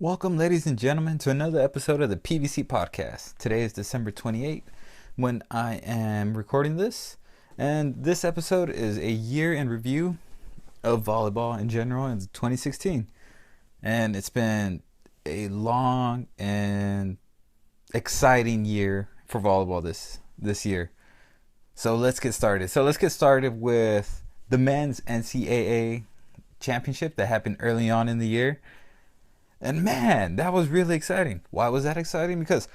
Welcome, ladies and gentlemen, to another episode of the PVC Podcast. Today is December 28th when I am recording this, and this episode is a year in review of volleyball in general in 2016. And it's been a long and exciting year for volleyball this year. So let's get started. Let's get started with the men's NCAA championship that happened early on in the year. And man, that was really exciting. Why was that exciting? Because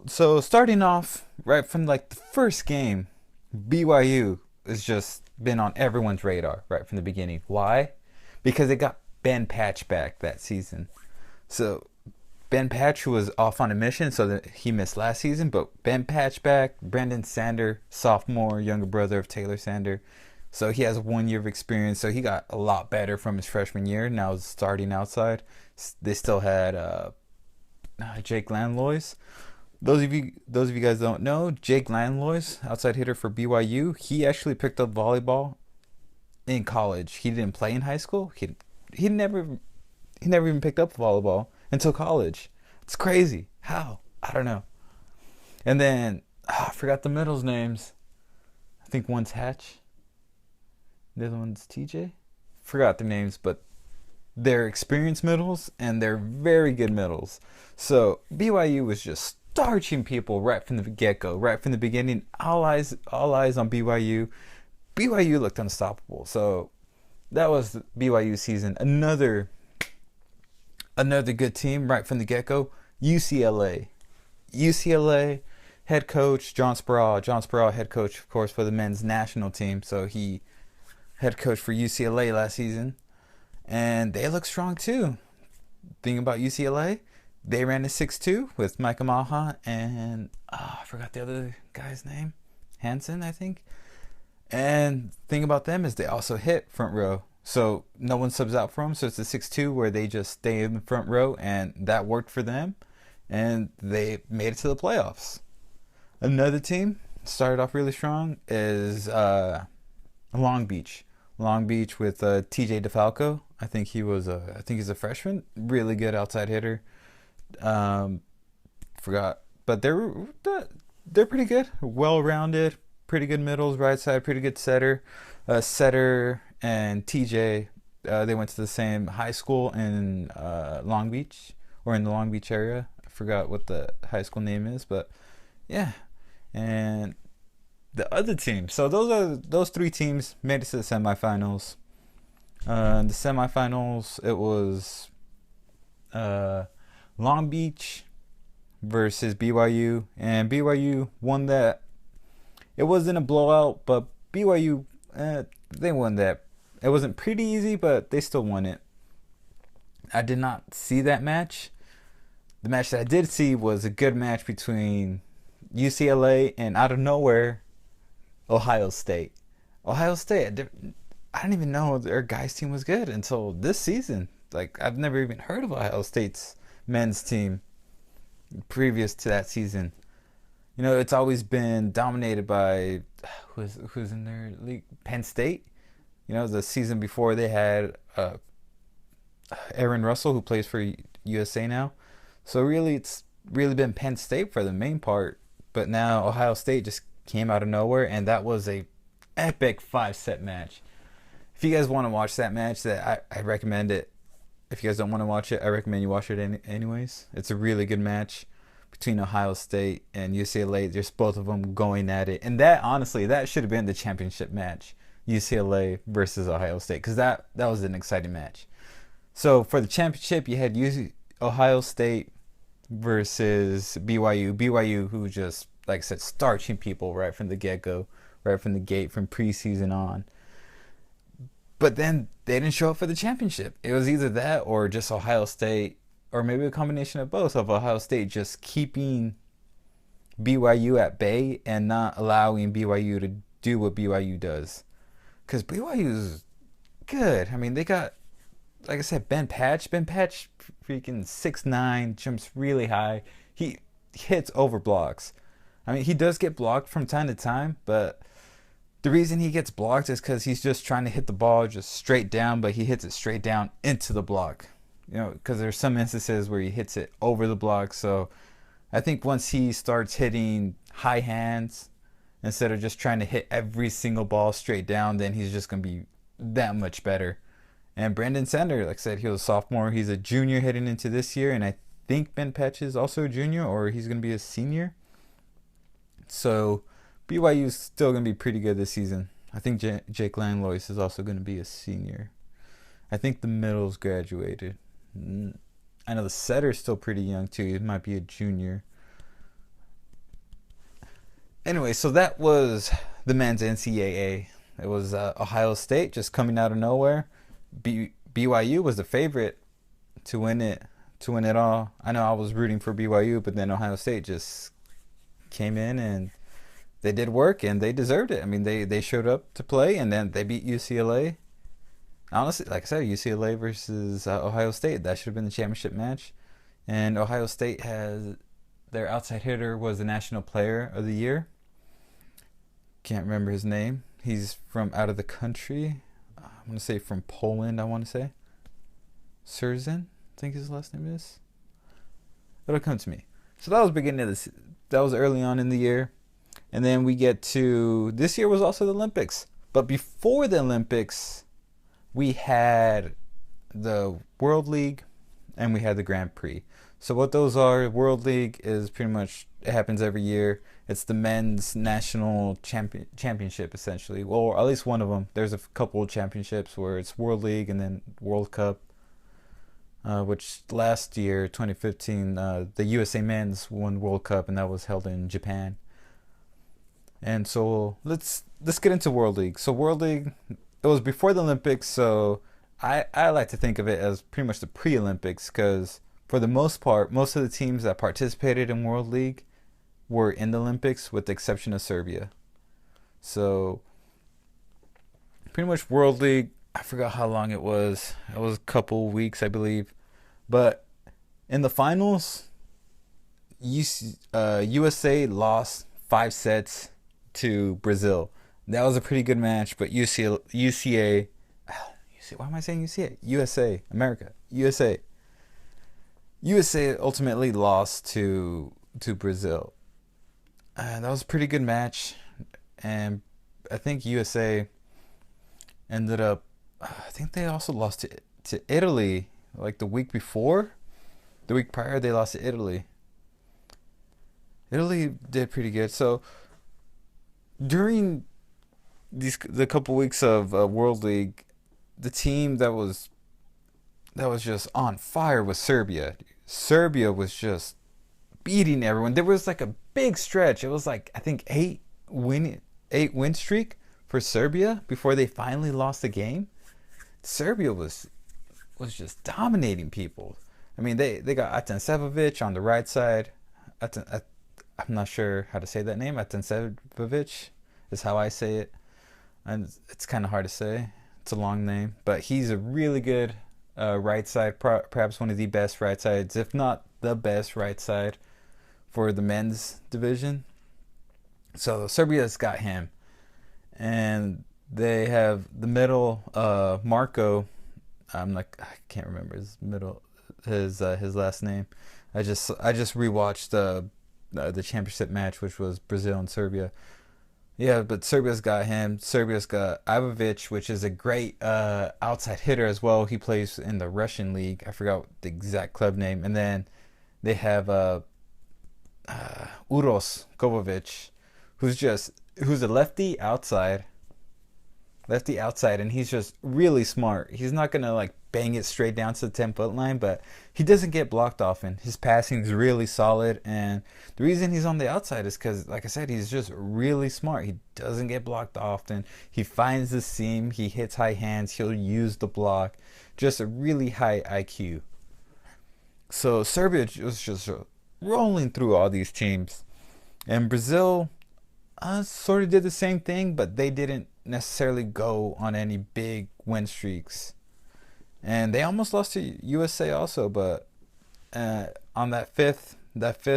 starting off right from like the first game, BYU has just been on everyone's radar right from the beginning. Why? Because they got Ben Patch back that season. So Ben Patch, who was off on a mission, so that he missed last season, but Ben Patch back, Brendan Sander, sophomore, younger brother of Taylor Sander. So he has 1 year of experience. So he got a lot better from his freshman year. Now starting outside, they still had Jake Landlois. Those of you guys don't know, Jake Landlois, outside hitter for BYU, he actually picked up volleyball in college. He didn't play in high school. He never even picked up volleyball until college. It's crazy. How? I don't know. And then I forgot the middles names. I think one's Hatch. The other one's TJ. Forgot their names, but they're experienced middles and they're very good middles. So BYU was just starching people right from the get-go, right from the beginning. All eyes on BYU. BYU looked unstoppable. So that was the BYU season. Another good team right from the get-go. UCLA head coach John Sproul, head coach, of course, for the men's national team. So he head coach for UCLA last season, and they look strong too. Thing about UCLA, they ran a 6-2 with Micah Maha and I forgot the other guy's name, Hansen, I think. And thing about them is they also hit front row, so no one subs out for them. So it's a 6-2 where they just stay in the front row, and that worked for them, and they made it to the playoffs. Another team started off really strong is Long Beach with TJ DeFalco. I think he's a freshman. Really good outside hitter. Forgot, but they're pretty good. Well-rounded, pretty good middles, right side, pretty good setter. Setter and TJ, they went to the same high school in Long Beach, or in the Long Beach area. I forgot what the high school name is, but yeah. And the other team. So those three teams made it to the semifinals. The semifinals, it was Long Beach versus BYU, and BYU won that. It wasn't a blowout, but BYU they won that. It wasn't pretty easy, but they still won it. I did not see that match. The match that I did see was a good match between UCLA and, out of nowhere, Ohio State. I didn't even know their guys team was good until this season. Like, I've never even heard of Ohio State's men's team previous to that season. You know, it's always been dominated by who's in their league? Penn State. You know, the season before they had Aaron Russell, who plays for USA now. So really, it's really been Penn State for the main part. But now Ohio State just came out of nowhere, and that was a epic 5-set match. If you guys want to watch that match, I recommend it. If you guys don't want to watch it, I recommend you watch it anyways. It's a really good match between Ohio State and UCLA. There's both of them going at it, and that, honestly, that should have been the championship match, UCLA versus Ohio State, because that was an exciting match. So for the championship, you had Ohio State versus BYU, who just, like I said, starching people right from the get-go, right from the gate, from preseason on. But then they didn't show up for the championship. It was either that or just Ohio State, or maybe a combination of both, of Ohio State just keeping BYU at bay and not allowing BYU to do what BYU does. Because BYU is good. I mean, they got, like I said, Ben Patch. Ben Patch, freaking 6'9", jumps really high. He hits over blocks. I mean, he does get blocked from time to time, but the reason he gets blocked is because he's just trying to hit the ball just straight down, but he hits it straight down into the block. because there's some instances where he hits it over the block. So I think once he starts hitting high hands instead of just trying to hit every single ball straight down, then he's just going to be that much better. And Brandon Sander, like I said, he was a sophomore. He's a junior heading into this year, and I think Ben Petch is also a junior, or he's going to be a senior. So BYU's still going to be pretty good this season. I think Jake Langlois is also going to be a senior. I think the middle's graduated. I know the setter's still pretty young too. He might be a junior. Anyway, so that was the men's NCAA. It was Ohio State just coming out of nowhere. BYU was the favorite to win it all. I know I was rooting for BYU, but then Ohio State just came in and they did work and they deserved it. I mean, they showed up to play and then they beat UCLA. Honestly, like I said, UCLA versus Ohio State, that should have been the championship match. And Ohio State has their outside hitter was the National Player of the Year. Can't remember his name. He's from out of the country. I'm going to say from Poland, I want to say. Serzin, I think his last name is. It'll come to me. So that was beginning of this. That was early on in the year. And then we get to, this year was also the Olympics. But before the Olympics, we had the World League and we had the Grand Prix. So what those are, World League is pretty much, it happens every year. It's the men's national championship, essentially. Well, or at least one of them. There's a couple of championships where it's World League and then World Cup, which last year, 2015, the USA men's won World Cup, and that was held in Japan. And so let's get into World League. So World League, it was before the Olympics, so I like to think of it as pretty much the pre-Olympics, because for the most part, most of the teams that participated in World League were in the Olympics, with the exception of Serbia. So pretty much World League, I forgot how long it was. It was a couple weeks, I believe. But in the finals, USA lost 5 sets to Brazil. That was a pretty good match, but USA, why am I saying UCA? USA, America, USA ultimately lost to Brazil. That was a pretty good match, and I think USA ended up, I think they also lost to Italy like the week before. The week prior, they lost to Italy. Italy did pretty good. So during the couple weeks of World League, the team that was just on fire was Serbia. Serbia was just beating everyone. There was like a big stretch. It was like, I think 8 win streak for Serbia before they finally lost the game. Serbia was just dominating people. I mean, they got Atansevovic on the right side. I'm not sure how to say that name. Atansevovic is how I say it. And it's kind of hard to say. It's a long name. But he's a really good right side, perhaps one of the best right sides, if not the best right side for the men's division. So Serbia's got him. And they have the middle, Marco. I can't remember his last name. I just rewatched the championship match, which was Brazil and Serbia. Yeah, but Serbia's got him. Serbia's got Ivovic, which is a great outside hitter as well. He plays in the Russian league. I forgot the exact club name. And then they have Uros Kovovic, who's a lefty outside, and he's just really smart. He's not gonna like bang it straight down to the 10-foot line, but he doesn't get blocked often. His passing is really solid, and the reason he's on the outside is because, like I said, he's just really smart. He doesn't get blocked often. He finds the seam. He hits high hands. He'll use the block. Just a really high IQ. So Serbia was just rolling through all these teams, and Brazil sort of did the same thing, but they didn't necessarily go on any big win streaks. And they almost lost to USA also, but on that fifth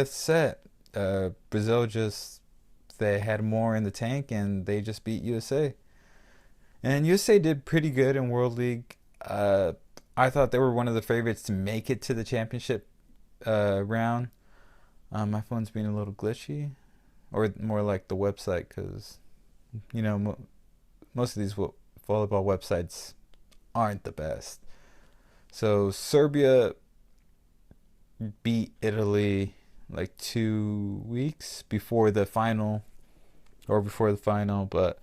set, Brazil they had more in the tank and they just beat USA. And USA did pretty good in World League. I thought they were one of the favorites to make it to the championship round. My phone's being a little glitchy, or more like the website, because most of these volleyball websites aren't the best. So Serbia beat Italy like 2 weeks before the final, but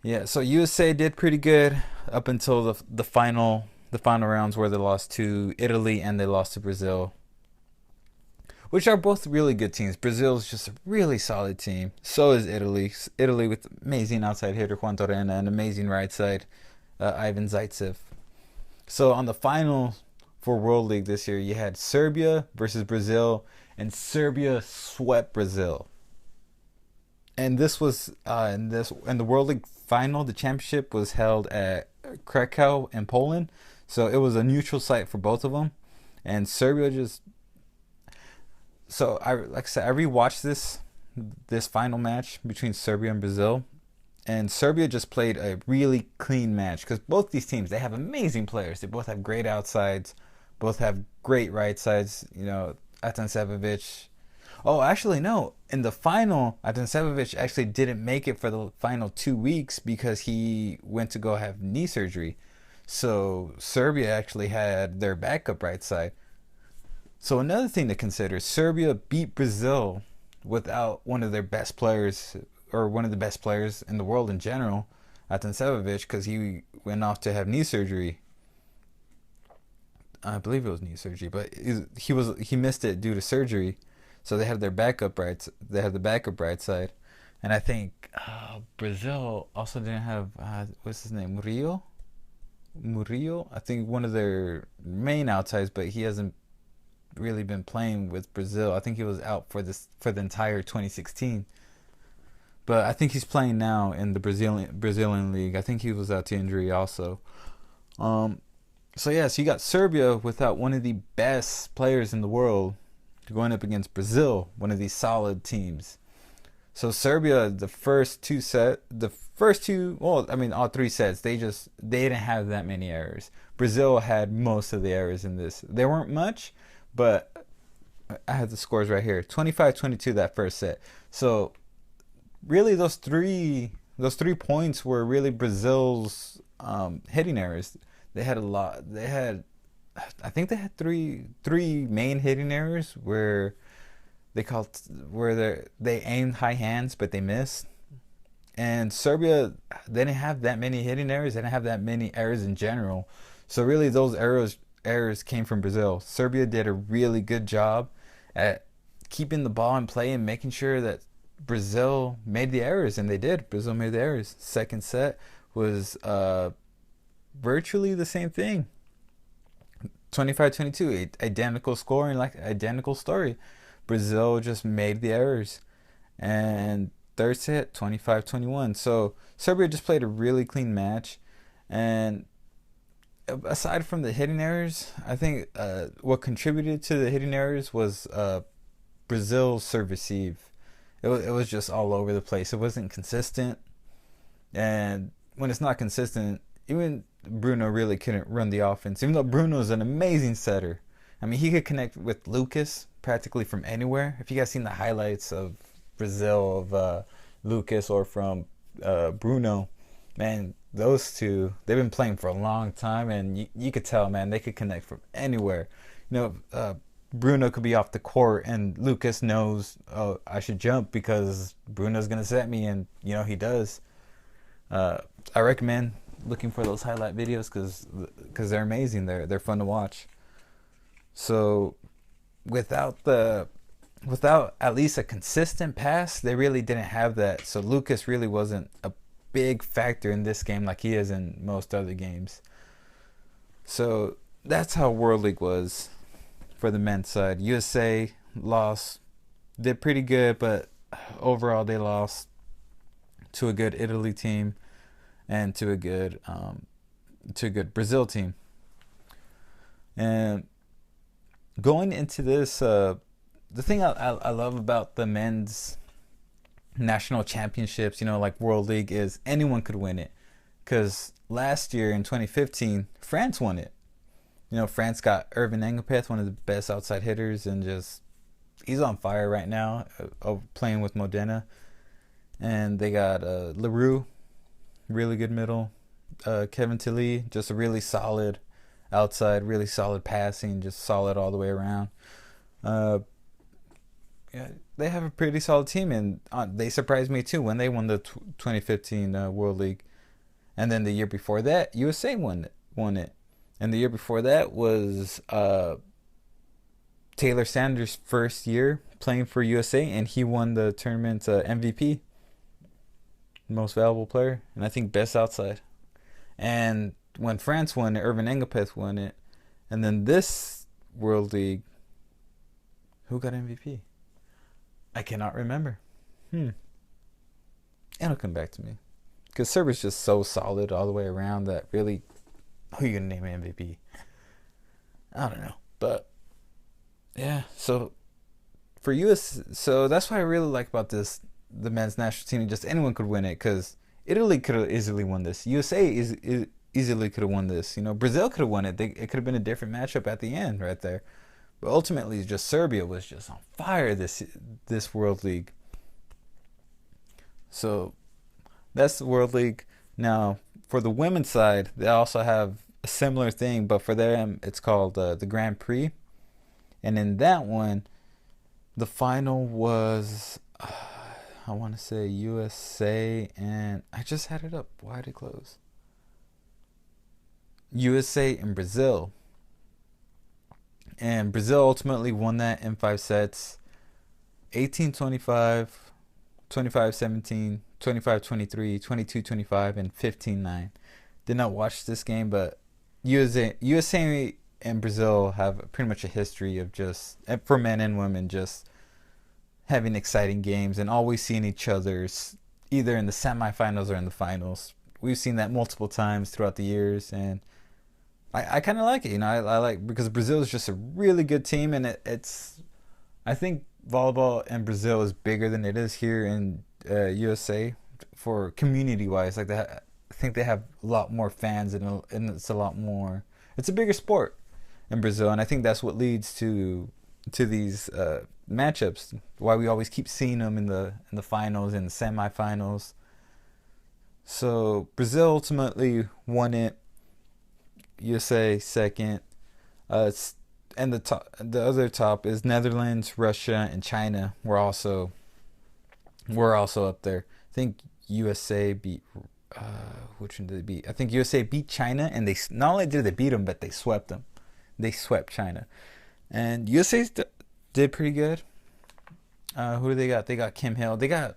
yeah. So USA did pretty good up until the final rounds, where they lost to Italy and they lost to Brazil, which are both really good teams. Brazil's just a really solid team. So is Italy. Italy with amazing outside hitter Juan Torrena and amazing right side Ivan Zaitsev. So on the final for World League this year, you had Serbia versus Brazil, and Serbia swept Brazil. And this was in the World League final. The championship was held at Krakow in Poland, so it was a neutral site for both of them. And Serbia just I rewatched this final match between Serbia and Brazil, and Serbia just played a really clean match, because both these teams, they have amazing players. They both have great outsides, both have great right sides. Atansevic. Oh, actually, no. In the final, Atansevic actually didn't make it for the final 2 weeks because he went to go have knee surgery. So Serbia actually had their backup right side. So another thing to consider, Serbia beat Brazil without one of their best players, or one of the best players in the world in general, Atansevic, because he went off to have knee surgery. I believe it was knee surgery, but he missed it due to surgery. So they had their backup rights. They had the backup right side, and I think Brazil also didn't have what's his name, Murillo. I think one of their main outsides, but he hasn't really been playing with Brazil. I think he was out for the entire 2016. But I think he's playing now in the Brazilian league. I think he was out to injury also. So you got Serbia without one of the best players in the world going up against Brazil, one of these solid teams. So Serbia, all 3 sets, they didn't have that many errors. Brazil had most of the errors in this. They weren't much, but I have the scores right here. 25-22 that first set. So really those three points were really Brazil's hitting errors. They had a lot. I think they had three main hitting errors where they aimed high hands but they missed. And Serbia, they didn't have that many hitting errors. They didn't have that many errors in general. So really those errors came from Brazil. Serbia did a really good job at keeping the ball in play and making sure that Brazil made the errors, and they did. Brazil made the errors. Second set was virtually the same thing. 25-22, identical scoring, like identical story. Brazil just made the errors. And third set, 25-21. So Serbia just played a really clean match. And aside from the hitting errors, I think what contributed to the hitting errors was Brazil's serve receive. It was just all over the place. It wasn't consistent. And when it's not consistent, even Bruno really couldn't run the offense, even though Bruno's an amazing setter. I mean, he could connect with Lucas practically from anywhere. If you guys seen the highlights of Brazil of Lucas or from Bruno, man, those two, they've been playing for a long time, and you could tell, man, they could connect from anywhere. Bruno could be off the court, and Lucas knows, oh, I should jump because Bruno's going to set me, and, he does. I recommend looking for those highlight videos because they're amazing. They're fun to watch. So without at least a consistent pass, they really didn't have that. So Lucas really wasn't a big factor in this game like he is in most other games. So that's how World League was for the men's side. USA lost, did pretty good, but overall they lost to a good Italy team and to a good Brazil team. And going into this, the thing I love about the men's national championships, like World League, is anyone could win it. Because last year in 2015, France won it. France got Irvin Engelpeth, one of the best outside hitters, and just he's on fire right now, playing with Modena. And they got LaRue, really good middle. Kevin Tilly, just a really solid outside, really solid passing, just solid all the way around. Yeah, they have a pretty solid team, and they surprised me too when they won the 2015 World League. And then the year before that, USA won it. And the year before that was Taylor Sanders' first year playing for USA, and he won the tournament MVP, most valuable player, and I think best outside. And when France won it, Irvin Engelpeth won it. And then this World League, who got MVP? I cannot remember. It'll come back to me. Because Serbia's just so solid all the way around that really, who are you going to name MVP? I don't know. But, yeah. So, for US, so that's what I really like about the men's national team. Just anyone could win it, because Italy could have easily won this. USA easily could have won this. Brazil could have won it. It could have been a different matchup at the end right there. But ultimately, just Serbia was just on fire this World League. So that's the World League. Now, for the women's side, they also have a similar thing, but for them, it's called the Grand Prix. And in that one, the final was, I want to say USA, and I just had it up. Why did it close? USA and Brazil. And Brazil ultimately won that in 5 sets. 18-25, 25-17, 25-23, 22-25, and 15-9. Did not watch this game, but USA and Brazil have pretty much a history of just, for men and women, just having exciting games and always seeing each other's either in the semifinals or in the finals. We've seen that multiple times throughout the years, and I kind of like it. I like, because Brazil is just a really good team, and it's I think volleyball in Brazil is bigger than it is here in USA for community wise. Like I think they have a lot more fans, and it's a lot more. It's a bigger sport in Brazil, and I think that's what leads to these matchups. Why we always keep seeing them in the finals and the semifinals. So Brazil ultimately won it. USA second. And the other top is Netherlands, Russia, and China. We're also up there. I think USA beat. Which one did they beat? I think USA beat China, and they not only did they beat them, but they swept them. They swept China, and USA did pretty good. Who do they got? They got Kim Hill. They got,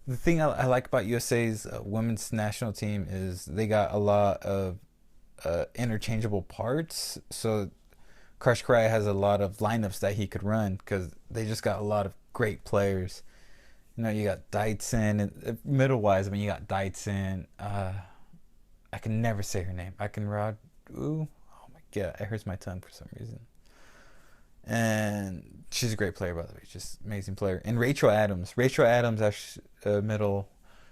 the thing I like about USA's women's national team is they got a lot of interchangeable parts. So Crush Cry has a lot of lineups that he could run, because they just got a lot of great players. You got Deitzen, and middle wise, you got Deitzen. I can never say her name. Oh my god, it hurts my tongue for some reason. And she's a great player, by the way, just amazing player. And Rachel Adams, actually, middle.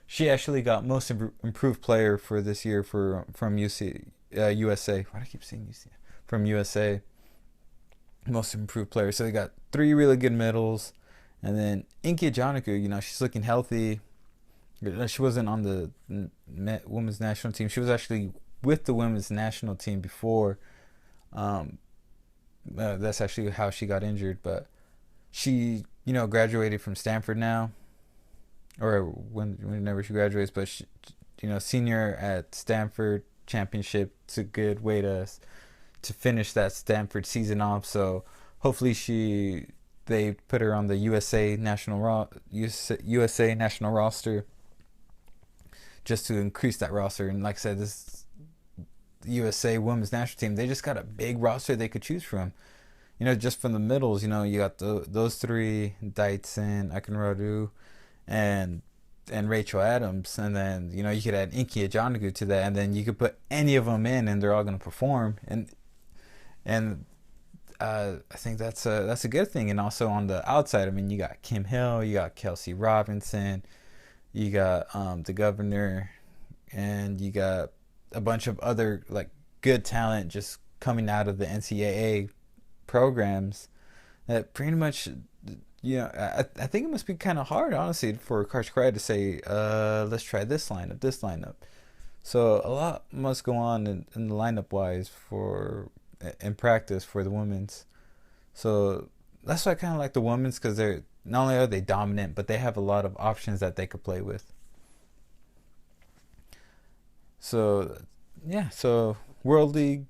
She actually got most improved player for this year from USA. Why do I keep saying UC? From USA, most improved player. So they got 3 really good middles, and then Inki Janaku. She's looking healthy. She wasn't on the women's national team. She was actually with the women's national team before. That's actually how she got injured, but she, graduated from Stanford now, or whenever she graduates. But she, senior at Stanford, championship. It's a good way to finish that Stanford season off. So hopefully they put her on the USA national roster, just to increase that roster. And like I said, this USA women's national team, they just got a big roster they could choose from. Just from the middles, you got those 3, Deitzen, Akinradu, and Rachel Adams, and then you could add Inki Ajanagu to that, and then you could put any of them in, and they're all going to perform. And I think that's a good thing. And also on the outside, you got Kim Hill, you got Kelsey Robinson, you got the governor, and you got a bunch of other like good talent just coming out of the NCAA programs that pretty much, I think it must be kind of hard, honestly, for Coach Cry to say, let's try this lineup. So a lot must go on in the lineup wise in practice for the women's. So that's why I kind of like the women's, because they're not only are they dominant, but they have a lot of options that they could play with. So yeah, so Grand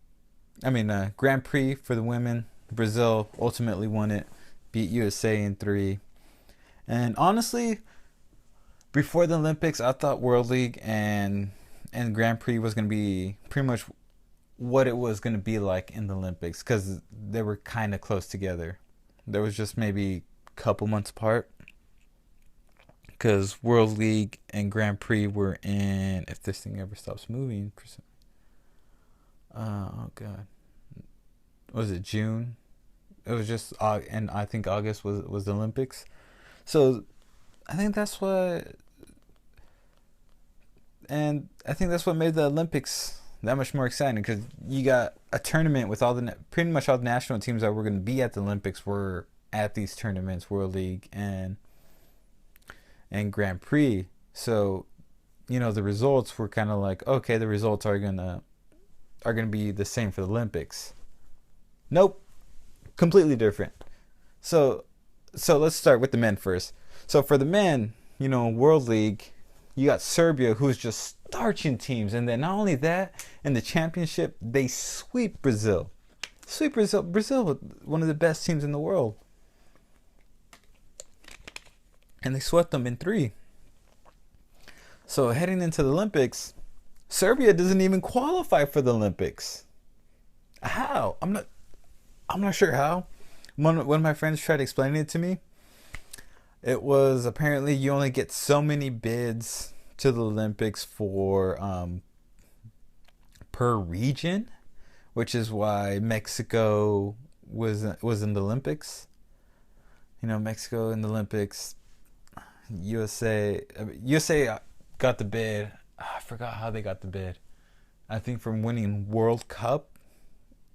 Prix for the women. Brazil ultimately won it, beat USA in 3. And honestly, before the Olympics, I thought World League and Grand Prix was going to be pretty much what it was going to be like in the Olympics, because they were kind of close together. There was just maybe a couple months apart, because World League and Grand Prix were in, if this thing ever stops moving, oh god, was it June? It was just, and I think August was the Olympics. So I think that's what made the Olympics that much more exciting, because you got a tournament with pretty much all the national teams that were going to be at the Olympics were at these tournaments, World League and Grand Prix. So, the results were kind of like, okay, the results are gonna be the same for the Olympics. Nope, completely different. So let's start with the men first. So for the men, World League, you got Serbia, who's just starching teams, and then not only that, in the championship, they sweep Brazil. Brazil, one of the best teams in the world. And they swept them in 3. So heading into the Olympics, Serbia doesn't even qualify for the Olympics. How? I'm not sure how. One of my friends tried explaining it to me. It was apparently you only get so many bids to the Olympics for per region, which is why Mexico was in the Olympics. Mexico in the Olympics. USA got the bid. I forgot how they got the bid. I think from winning World Cup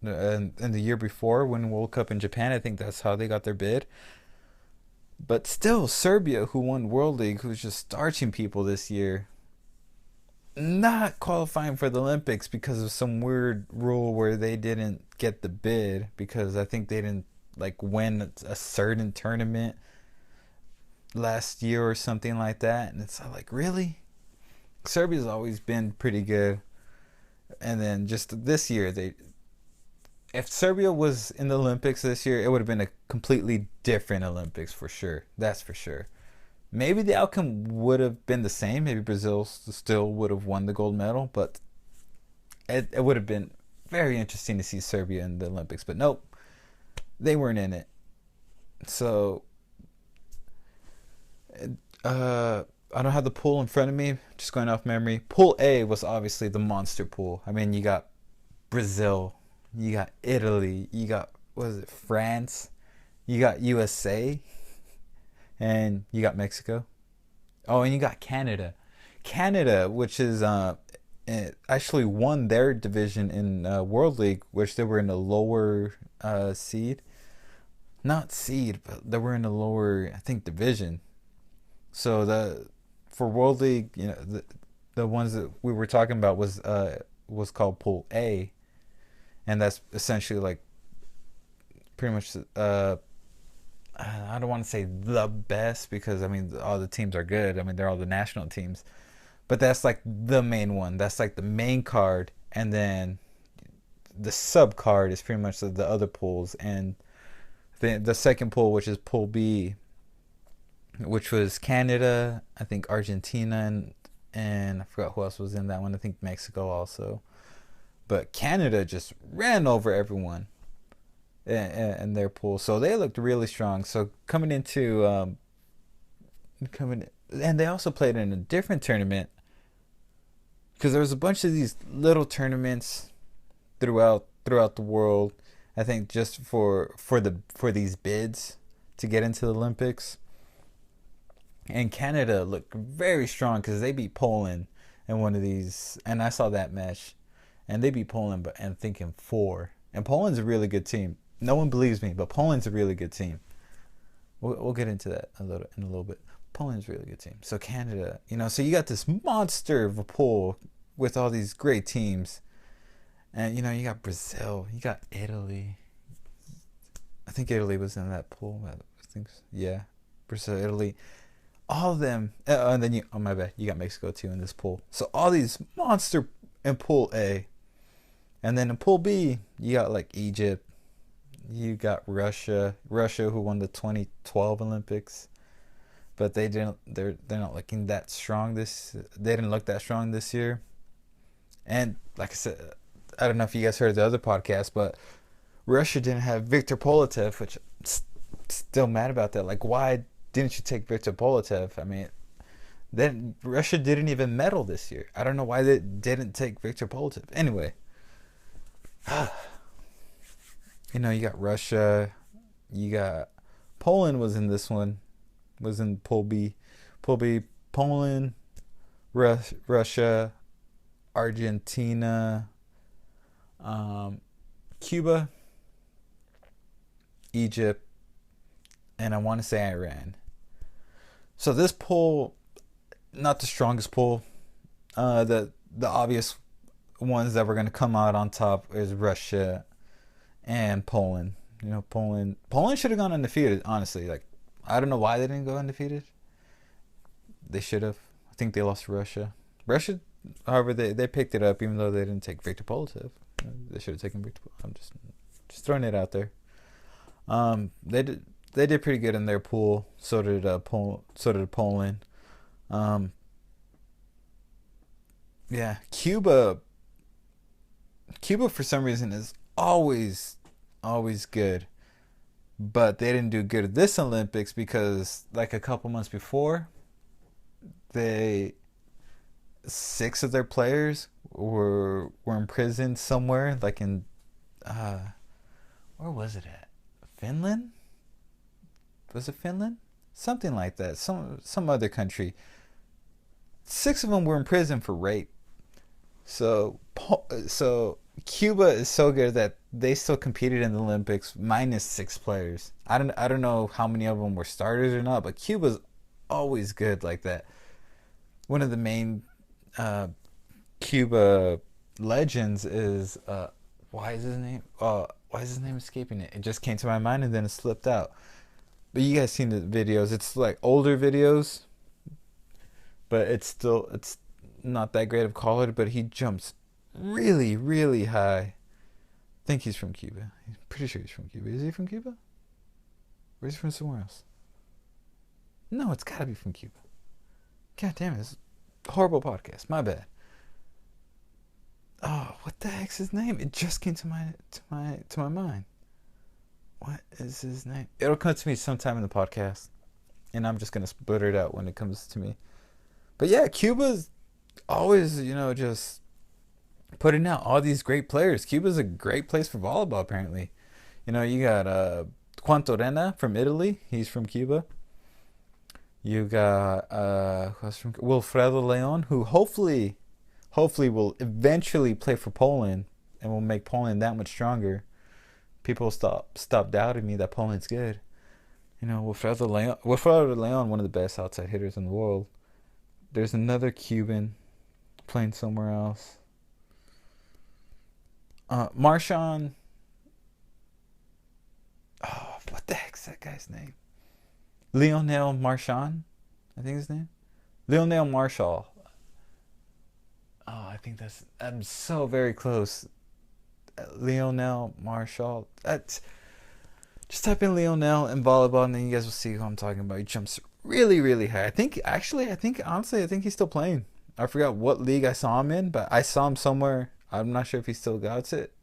and the year before, winning World Cup in Japan. I think that's how they got their bid. But still, Serbia, who won World League, who's just starching people this year, not qualifying for the Olympics because of some weird rule where they didn't get the bid, because I think they didn't win a certain tournament last year or something like that. And it's like, really? Serbia's always been pretty good. And then just this year, if Serbia was in the Olympics this year, it would have been a completely different Olympics for sure. That's for sure. Maybe the outcome would have been the same. Maybe Brazil still would have won the gold medal, but it would have been very interesting to see Serbia in the Olympics. But nope, they weren't in it. So I don't have the pool in front of me, just going off memory. Pool A was obviously the monster pool. I mean, you got Brazil, you got Italy, you got, France, you got USA, and you got Mexico. Oh, and you got Canada. Canada, which is actually won their division in World League, which they were in a lower seed. Not seed, but they were in a lower, I think, division. So for World League, the ones that we were talking about was called Pool A, and that's essentially pretty much I don't want to say the best, because I mean all the teams are good. I mean they're all the national teams, but that's the main one. That's the main card, and then the sub card is pretty much the other pools, and the second pool, which is Pool B, which was Canada, I think Argentina, and I forgot who else was in that one. I think Mexico also. But Canada just ran over everyone in their pool. So they looked really strong. So and they also played in a different tournament, because there was a bunch of these little tournaments throughout the world, I think, just for these bids to get into the Olympics. And Canada looked very strong because they beat Poland in one of these, and I saw that match. and they beat Poland, but and thinking 4. And Poland's a really good team. No one believes me, but Poland's a really good team. We'll get into that in a little bit. Poland's a really good team. So Canada, so you got this monster of a pool with all these great teams. And, you got Brazil. You got Italy. I think Italy was in that pool. I think, yeah. Brazil, Italy. All of them. And then my bad. You got Mexico, too, in this pool. So all these monster in Pool A. And then in Pool B, you got, like, Egypt. You got Russia. Russia, who won the 2012 Olympics. But they're not looking that strong they didn't look that strong this year. And, like I said, I don't know if you guys heard the other podcast, but Russia didn't have Viktor Politev, which I'm still mad about that. Like, why didn't you take Viktor Politev? I mean, then Russia didn't even medal this year. I don't know why they didn't take Viktor Politev. Anyway, you got Russia, you got Poland was in this one, was in Pool B. Pool B, Poland, Russia, Argentina, Cuba, Egypt, and I want to say Iran. So this pool, not the strongest pool. The obvious ones that were going to come out on top is Russia and Poland. Poland should have gone undefeated, honestly. Like, I don't know why they didn't go undefeated. They should have. I think they lost to Russia. Russia, however, they picked it up, even though they didn't take Viktor Politev. They should have taken Viktor Politev. I'm just throwing it out there. They did pretty good in their pool. So did Poland. Yeah, Cuba for some reason is always good, but they didn't do good at this Olympics because, like, a couple months before, 6 of their players were in prison somewhere, like in where was it at? Finland? Was it Finland? Something like that. Some other country. 6 of them were in prison for rape. So Cuba is so good that they still competed in the Olympics minus 6 players. I don't know how many of them were starters or not, but Cuba's always good like that. One of the main Cuba legends is why is his name escaping it? It just came to my mind and then it slipped out. But you guys seen the videos. It's like older videos, but it's not that great of quality, but he jumps really, really high. I think he's from Cuba. I'm pretty sure he's from Cuba. Is he from Cuba? Or is he from somewhere else? No, it's gotta be from Cuba. God damn it, it's a horrible podcast. My bad. Oh, what the heck's his name? It just came to my mind. What is his name? It'll come to me sometime in the podcast, and I'm just gonna sputter it out when it comes to me. But yeah, Cuba's always, just putting out all these great players. Cuba's a great place for volleyball, apparently. You got Quantorena from Italy. He's from Cuba. You got Wilfredo Leon, who hopefully will eventually play for Poland and will make Poland that much stronger. People stop doubting me that Poland's good. Wilfredo Leon, one of the best outside hitters in the world. There's another Cuban playing somewhere else. Marchand. Oh, what the heck's that guy's name? Lionel Marchand, I think his name. Lionel Marshall. Oh, I think I'm so very close. Lionel Marshall. Just type in Lionel in volleyball and then you guys will see who I'm talking about. He jumps really, really high. I think he's still playing. I forgot what league I saw him in, but I saw him somewhere. I'm not sure if he still got it,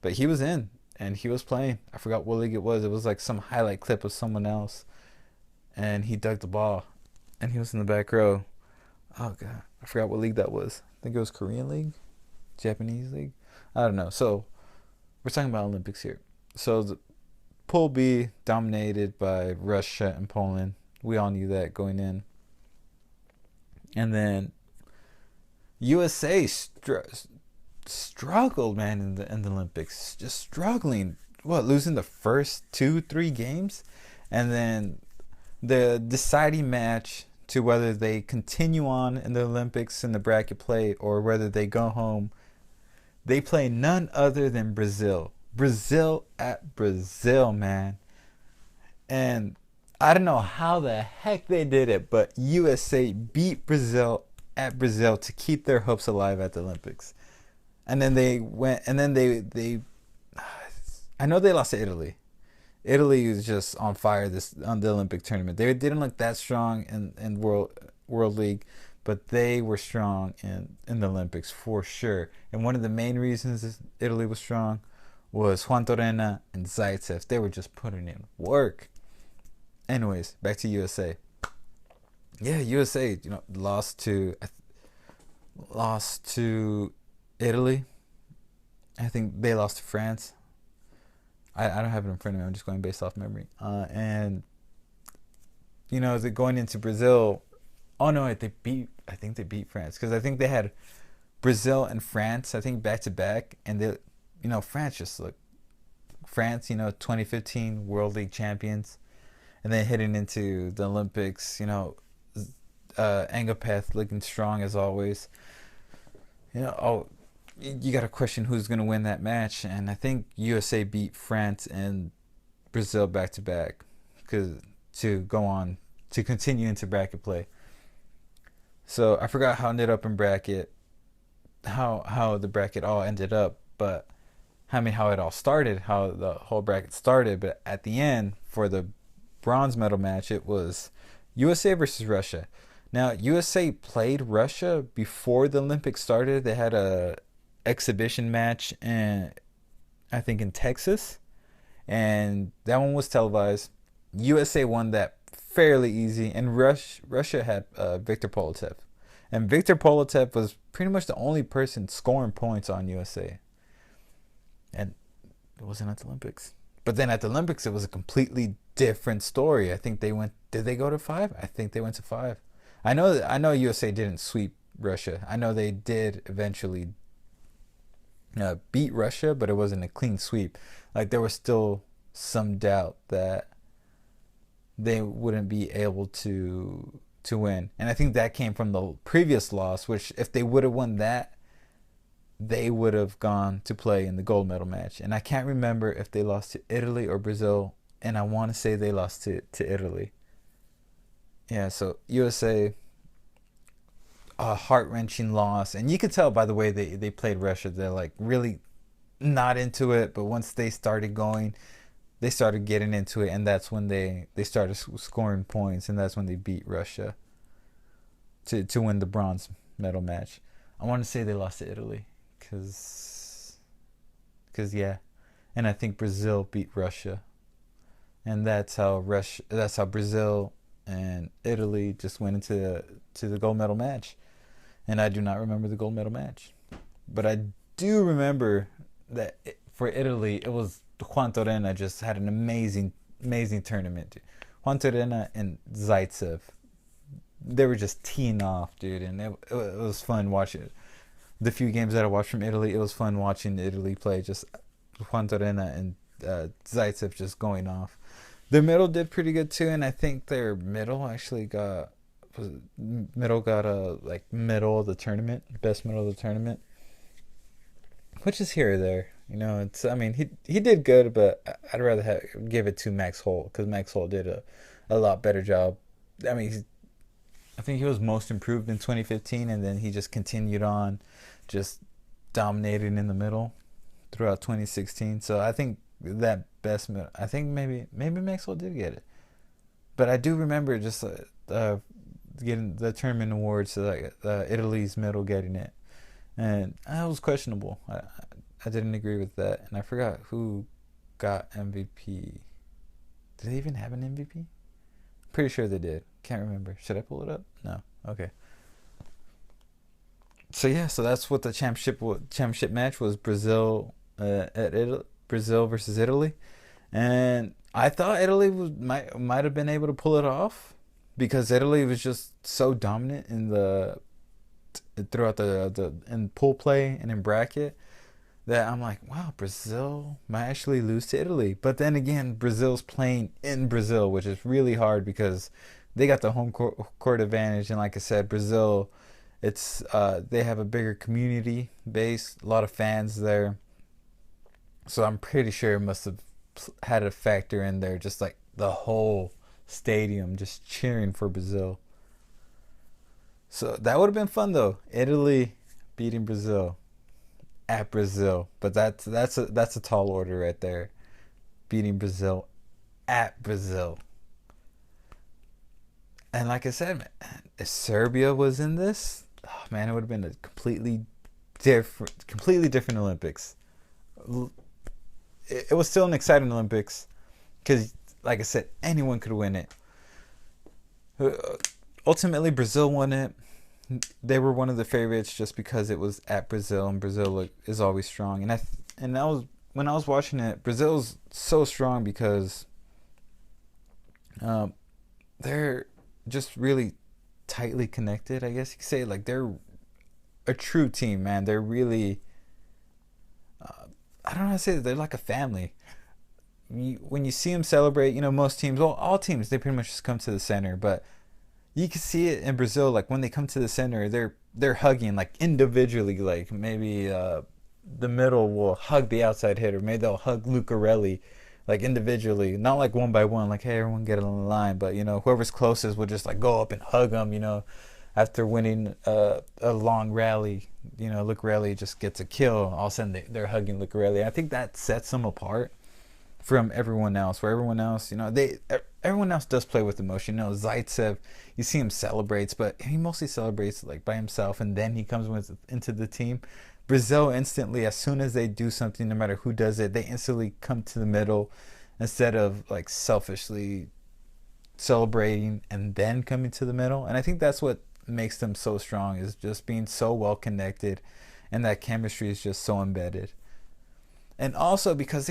but he was in and he was playing. I forgot what league it was. It was like some highlight clip of someone else, and he dug the ball, and he was in the back row. Oh god, I forgot what league that was. I think it was Korean league, Japanese league. I don't know. So we're talking about Olympics here. So the Pool B dominated by Russia and Poland. We all knew that going in. And then USA struggled, man, in the Olympics. Just struggling. What, losing the first 2-3 games, and then the deciding match to whether they continue on in the Olympics in the bracket play or whether they go home. They play none other than Brazil. Brazil at Brazil, man. And I don't know how the heck they did it, but USA beat Brazil at Brazil to keep their hopes alive at the Olympics. And then they went, and then they I know they lost to Italy. Italy was just on fire on the Olympic tournament. They didn't look that strong in World League, but they were strong in the Olympics for sure. And one of the main reasons Italy was strong was Juan Torrena and Zaitsev. They were just putting in work. Anyways, back to USA. Yeah, USA, lost to Italy. I think they lost to France. I don't have it in front of me. I'm just going based off memory. And going into Brazil. Oh no, I think they beat France, because I think they had Brazil and France, I think, back to back, and they, France just looked. France, 2015 World League champions, and then heading into the Olympics, Angapeth looking strong as always. You got to question who's going to win that match, and I think USA beat France and Brazil back to back, to go on to continue into bracket play. So I forgot how it ended up in bracket, how the bracket all ended up, but how it all started, how the whole bracket started. But at the end, for the bronze medal match, it was USA versus Russia. Now, USA played Russia before the Olympics started. They had a exhibition match I think in Texas, and that one was televised. USA won that fairly easy, and Russia had Viktor Politev, and Viktor Politev was pretty much the only person scoring points on USA, and it wasn't at the Olympics. But then at the Olympics, it was a completely different story. I think did they go to 5? I think they went to 5. I know USA didn't sweep Russia. I know they did eventually beat Russia, but it wasn't a clean sweep. Like, there was still some doubt that they wouldn't be able to win. And I think that came from the previous loss, which if they would have won that, they would have gone to play in the gold medal match. And I can't remember if they lost to Italy or Brazil, and I want to say they lost to Italy. Yeah, so USA, a heart-wrenching loss. And you could tell by the way they played Russia, they're like really not into it. But once they started going, they started getting into it, and that's when they started scoring points, and that's when they beat Russia to win the bronze medal match. I want to say they lost to Italy, because yeah, and I think Brazil beat Russia, and that's how Brazil and Italy just went into the gold medal match. And I do not remember the gold medal match, but I do remember that for Italy, it was Juan Torrena just had an amazing tournament. Juan Torrena and Zaitsev, they were just teeing off, dude, and it was fun watching it. The few games that I watched from Italy, it was fun watching Italy play. Just Juan Torrena and Zaitsev just going off. Their middle did pretty good too, and I think their middle actually got middle of the tournament, best middle of the tournament, which is here or there. He did good, but I'd rather give it to Max Holt, because Max Holt did a lot better job. I think he was most improved in 2015, and then he just continued on, just dominating in the middle throughout 2016. So I think that best middle, I think maybe Max Holt did get it, but I do remember just getting the tournament awards, so Italy's middle getting it, and that was questionable. I didn't agree with that, and I forgot who got MVP. Did they even have an MVP? Pretty sure they did. Can't remember. Should I pull it up? No. Okay. So yeah, so that's what the championship match was. Brazil Brazil versus Italy, and I thought Italy might have been able to pull it off, because Italy was just so dominant in the throughout the in pool play and in bracket, that I'm like, wow, Brazil might actually lose to Italy. But then again, Brazil's playing in Brazil, which is really hard because they got the home court advantage. And like I said, Brazil, it's they have a bigger community base, a lot of fans there. So I'm pretty sure it must have had a factor in there, just like the whole stadium just cheering for Brazil. So that would have been fun though. Italy beating Brazil at Brazil, but that's a tall order right there. Beating Brazil at Brazil. And like I said, man, if Serbia was in this, oh man, it would have been a completely different Olympics. It was still an exciting Olympics because, like I said, anyone could win it. Ultimately, Brazil won it. They were one of the favorites just because it was at Brazil, and Brazil is always strong. And that was when I was watching it. Brazil's so strong because they're just really tightly connected. I guess you could say, like, they're a true team, man. They're really I don't know how to say that. They're like a family. When you see them celebrate, most teams, well, all teams, they pretty much just come to the center. But you can see it in Brazil, like when they come to the center, they're hugging like individually. Like maybe the middle will hug the outside hitter. Maybe they'll hug Lucarelli, like individually, not like one by one. Like, hey, everyone get on the line. But whoever's closest will just like go up and hug them. After winning a long rally, Lucarelli just gets a kill. All of a sudden, they're hugging Lucarelli. I think that sets them apart from everyone else. Where everyone else, everyone else does play with emotion. Zaitsev, you see him celebrates, but he mostly celebrates like by himself, and then he comes into the team. Brazil instantly, as soon as they do something, no matter who does it, they instantly come to the middle instead of like selfishly celebrating and then coming to the middle. And I think that's what makes them so strong, is just being so well connected, and that chemistry is just so embedded. And also because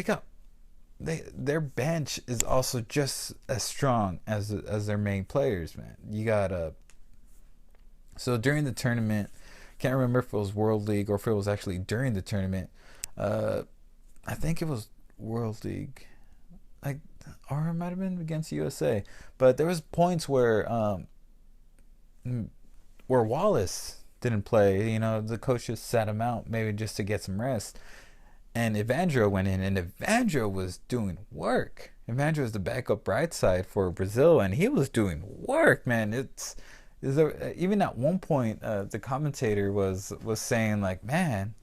their bench is also just as strong as their main players, man. You got so during the tournament, can't remember if it was World League or if it was actually during the tournament. I think it was World League, or it might have been against USA. But there was points where Wallace didn't play. The coach just sat him out, maybe just to get some rest. And Evandro went in, and Evandro was doing work. Evandro was the backup right side for Brazil, and he was doing work, man. Even at one point, the commentator was saying, like, man,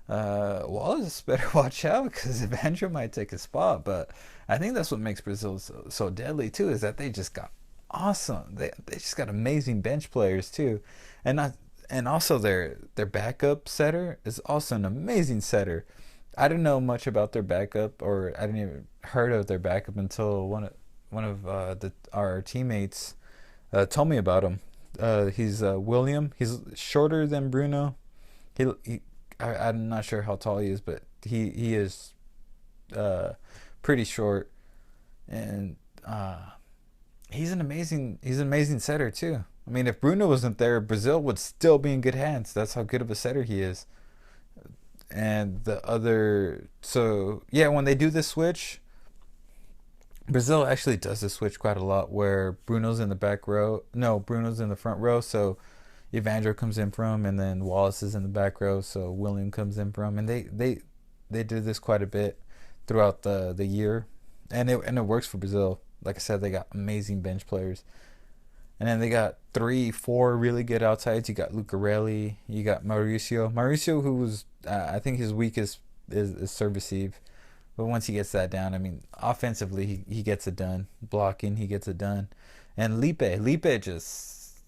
Wallace better watch out because Evandro might take his spot. But I think that's what makes Brazil so deadly, too, is that they just got awesome. They just got amazing bench players too, and also their backup setter is also an amazing setter. I didn't know much about their backup, or I didn't even heard of their backup until one of our teammates told me about him. He's William. He's shorter than Bruno. I'm not sure how tall he is, but he is pretty short, and he's an amazing setter too. I mean, if Bruno wasn't there, Brazil would still be in good hands. That's how good of a setter he is. And when they do this switch, Brazil actually does this switch quite a lot, where Bruno's in the back row. No, Bruno's in the front row, so Evandro comes in from, and then Wallace is in the back row, so William comes in from, and they do this quite a bit throughout the year, and it works for Brazil. Like I said, they got amazing bench players. And then they got 3-4 really good outsides. You got Lucarelli. You got Mauricio, who was, I think his weakest is serve receive. But once he gets that down, I mean, offensively, he gets it done. Blocking, he gets it done. And Lipe just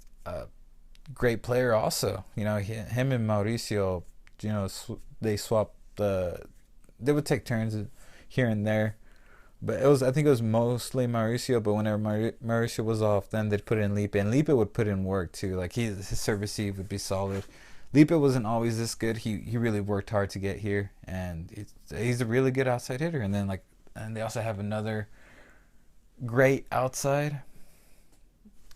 great player also. Him and Mauricio, they swap they would take turns here and there. But I think it was mostly Mauricio, but whenever Mauricio was off, then they'd put in Lipe, and Lipe would put in work too. Like his serve receive would be solid. Lipe wasn't always this good. He really worked hard to get here, and he's a really good outside hitter. And then and they also have another great outside.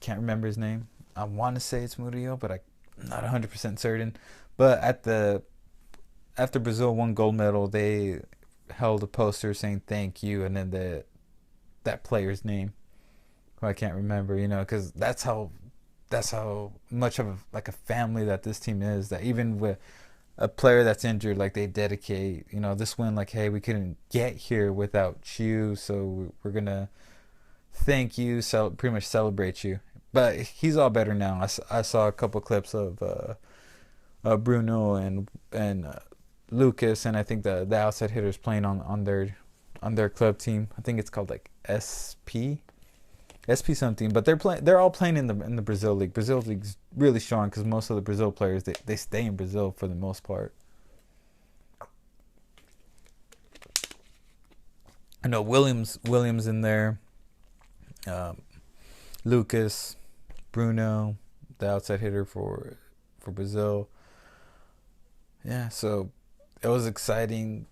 Can't remember his name. I want to say it's Murillo, but not 100% certain. But after Brazil won gold medal, they held a poster saying thank you, and then that player's name, who I can't remember, because that's how much of like a family that this team is. That even with a player that's injured, like they dedicate, this win, like, hey, we couldn't get here without you, so we're gonna thank you, pretty much celebrate you. But he's all better now. I saw a couple clips of Bruno and Lucas, and I think the outside hitters playing on their club team. I think it's called like SP something, but they're all playing in the Brazil league. Brazil league's really strong because most of the Brazil players they stay in Brazil for the most part. I know Williams in there, Lucas, Bruno, the outside hitter for Brazil. Yeah, so it was exciting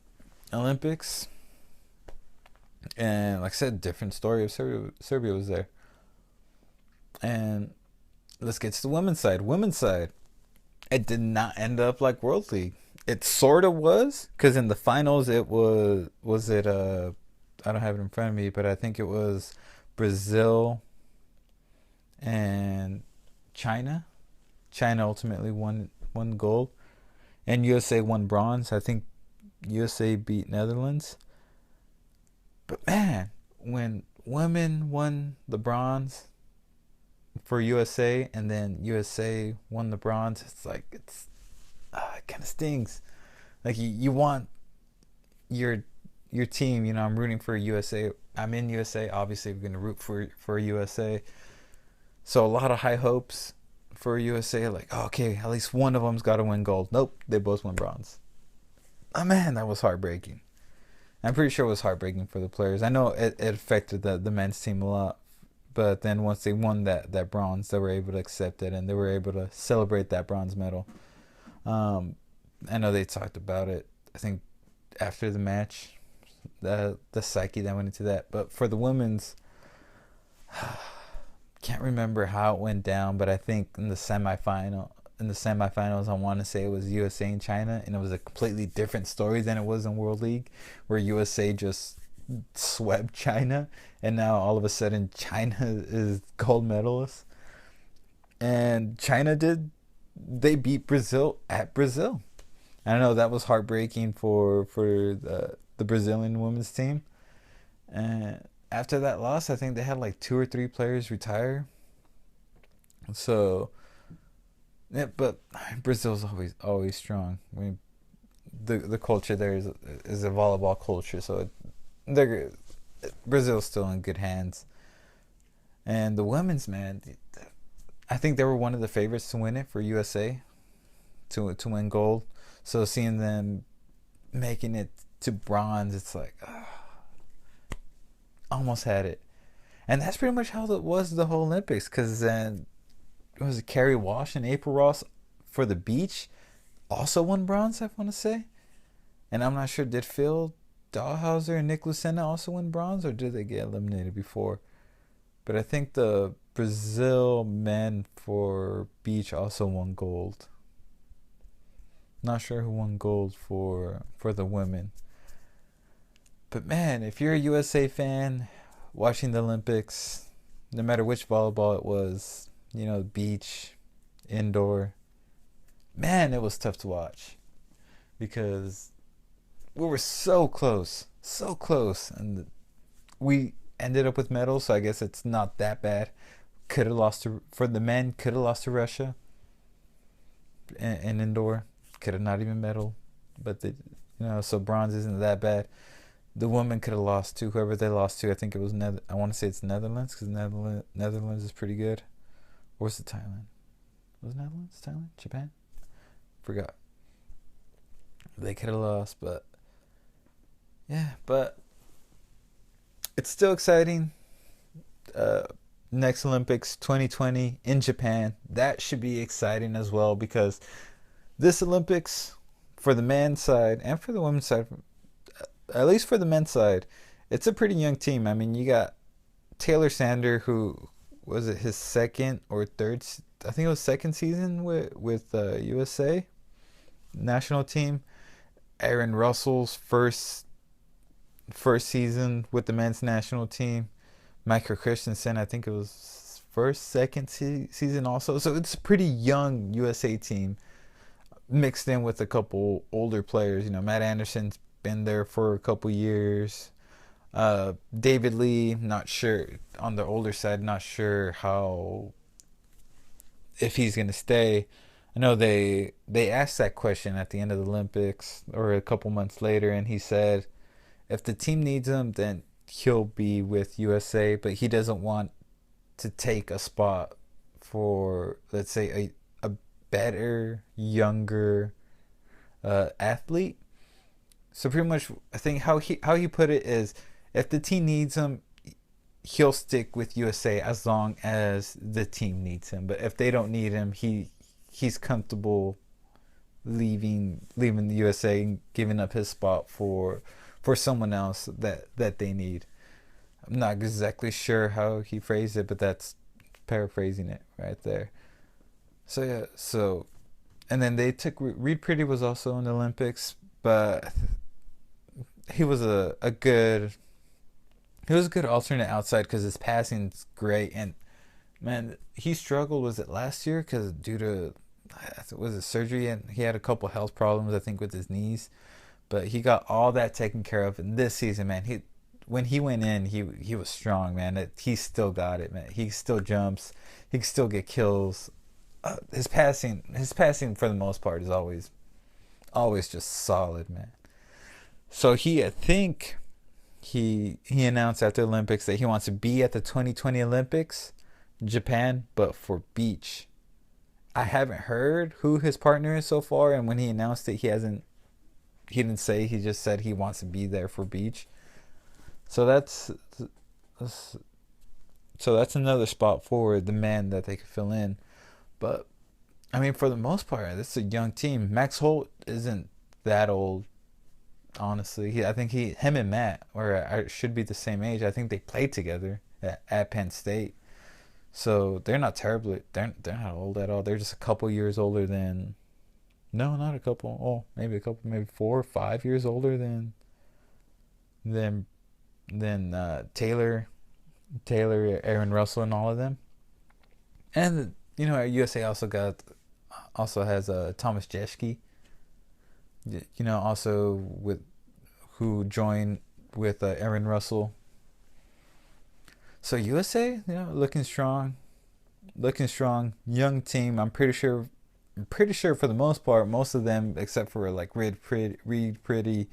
Olympics. And like I said, different story of Serbia was there. And let's get to the women's side. Women's side, it did not end up like World League. It sort of was, because in the finals it was it I don't have it in front of me, but I think it was Brazil and China. China ultimately won gold, and USA won bronze. I think USA beat Netherlands. But man, when women won the bronze for USA and then USA won the bronze, it's like it kind of stings. Like you want your team. I'm rooting for USA. I'm in USA. Obviously, we're gonna root for USA. So a lot of high hopes for USA. Like, oh, okay, at least one of them's got to win gold. Nope, they both won bronze. Oh man, that was heartbreaking. I'm pretty sure it was heartbreaking for the players. I know it affected the men's team a lot, but then once they won that bronze, they were able to accept it and they were able to celebrate that bronze medal. I know they talked about it, I think, after the match, the psyche that went into that. But for the women's, can't remember how it went down, but I think in the semifinals, I want to say it was USA and China, and it was a completely different story than it was in World League, where USA just swept China, and now all of a sudden China is gold medalist. And they beat Brazil at Brazil. I know that was heartbreaking for the Brazilian women's team. And after that loss, I think they had like 2 or 3 players retire. So, yeah, but Brazil's always strong. I mean, the culture there is a volleyball culture, so Brazil's still in good hands. And the women's, man, I think they were one of the favorites to win it for USA, to win gold. So seeing them making it to bronze, it's like, almost had it. And that's pretty much how it was the whole Olympics, because then it was Carrie Walsh and April Ross for the beach also won bronze, I want to say. And I'm not sure, did Phil Dahlhauser and Nick Lucena also win bronze, or did they get eliminated before? But I think the Brazil men for beach also won gold. Not sure who won gold for the women. But man, if you're a USA fan watching the Olympics, no matter which volleyball it was, beach, indoor, man, it was tough to watch, because we were so close, and we ended up with medals, so I guess it's not that bad. For the men, could have lost to Russia in indoor, could have not even medal, but so bronze isn't that bad. The women could have lost to whoever they lost to. I think it was I want to say it's Netherlands, because Netherlands is pretty good. Or was it Thailand? Was it Netherlands? Thailand? Japan? Forgot. They could have lost, but yeah, but it's still exciting. Next Olympics 2020 in Japan. That should be exciting as well, because this Olympics, for the men's side and for the women's side, at least for the men's side, it's a pretty young team. I mean, you got Taylor Sander, who was it his second or third I think it was second season with USA national team. Aaron Russell's first season with the men's national team. Michael Christensen, I think it was second season also. So it's a pretty young USA team mixed in with a couple older players. Matt Anderson's been there for a couple years. David Lee, not sure on the older side, not sure if he's gonna stay. I know they asked that question at the end of the Olympics or a couple months later, and he said if the team needs him, then he'll be with USA, but he doesn't want to take a spot for, let's say, a better, younger athlete. So pretty much, I think how he put it is, if the team needs him, he'll stick with USA as long as the team needs him. But if they don't need him, he's comfortable leaving the USA and giving up his spot for someone else that they need. I'm not exactly sure how he phrased it, but that's paraphrasing it right there. So yeah, and then they took Reed Pretty was also in the Olympics, but he was a good alternate outside because his passing's great. And man, he struggled, was it last year, because due to surgery, and he had a couple health problems, I think, with his knees. But he got all that taken care of. And this season, man, when he went in, he was strong, man. He still got it, man. He still jumps. He can still get kills. His passing for the most part is always just solid, man. So I think he announced after the Olympics that he wants to be at the 2020 Olympics, Japan, but for beach. I haven't heard who his partner is so far, and when he announced it, he didn't say. He just said he wants to be there for beach. So that's another spot for the men that they could fill in. But I mean, for the most part, this is a young team. Max Holt isn't that old, honestly. I think him and Matt should be the same age. I think they played together at Penn State. So they're not terribly. They're not old at all. They're just a couple years older than. No, not a couple. Oh, maybe 4 or 5 years older than Taylor, Aaron Russell, and all of them. And USA also has Thomas Jeschke. Also who joined with Aaron Russell. So USA, looking strong, young team. I'm pretty sure for the most part, most of them, except for like Reed Pretty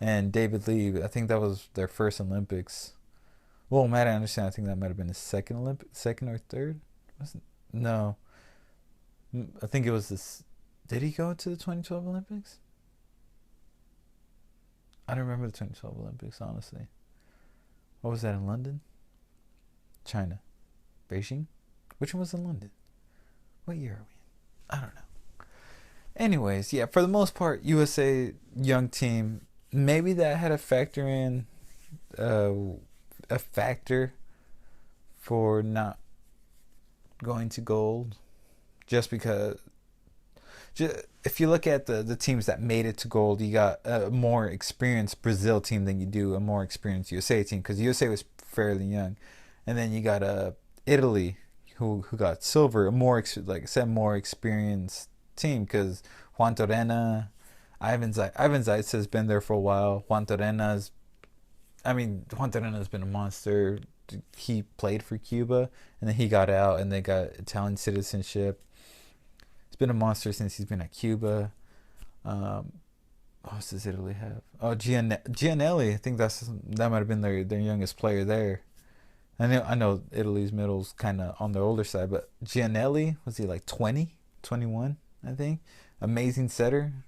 and David Lee, I think that was their first Olympics. Well, Matt Anderson, I think that might have been his second or third. No, I think it was this. Did he go to the 2012 Olympics? I don't remember the 2012 Olympics, honestly. What was that, in London? China? Beijing? Which one was in London? What year are we in? I don't know. Anyways, yeah, for the most part, USA young team. Maybe that had a factor for not going to gold, just because. If you look at the teams that made it to gold, you got a more experienced Brazil team than you do a more experienced USA team, because USA was fairly young, and then you got Italy who got silver, a more more experienced team, because Juan Torena, Ivan Zaitsev has been there for a while. Juan Torena's been a monster. He played for Cuba, and then he got out, and they got Italian citizenship. He's been a monster since he's been at Cuba. What else does Italy have? Oh, Gianelli. I think that might have been their youngest player there. I know Italy's middle's kind of on the older side, but Gianelli, was he like 20, 21, I think. Amazing setter,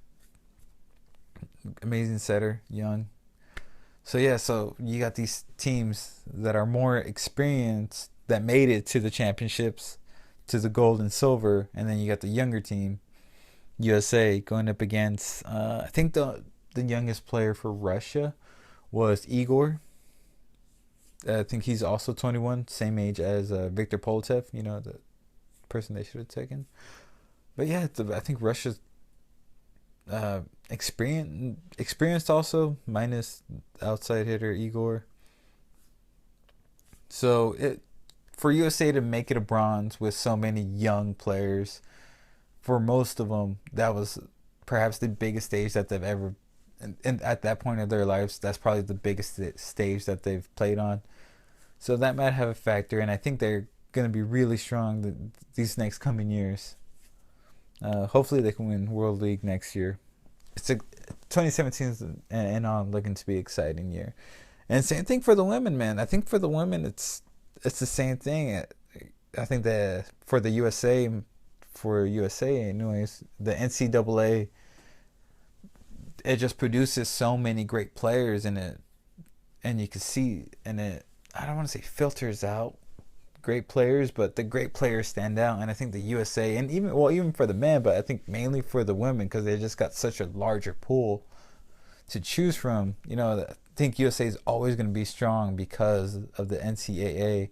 young. So yeah, so you got these teams that are more experienced that made it to the championships, to the gold and silver, and then you got the younger team, USA, going up against I think the youngest player for Russia was Igor. I think he's also 21, same age as Victor Poltev, the person they should have taken. But yeah, I think Russia's experienced also, minus outside hitter Igor. So for USA to make it a bronze with so many young players, for most of them, that was perhaps the biggest stage that they've ever, and at that point of their lives, that's probably the biggest stage that they've played on. So that might have a factor, and I think they're going to be really strong these next coming years. Hopefully they can win World League next year. 2017 and on looking to be an exciting year. And same thing for the women, man. I think for the women, it's the same thing. I think that for USA anyways, the NCAA, it just produces so many great players in it, and you can see, and it, I don't want to say filters out great players, but the great players stand out. And I think the USA, and even for the men, but I think mainly for the women, because they just got such a larger pool to choose from. I think USA is always going to be strong because of the NCAA,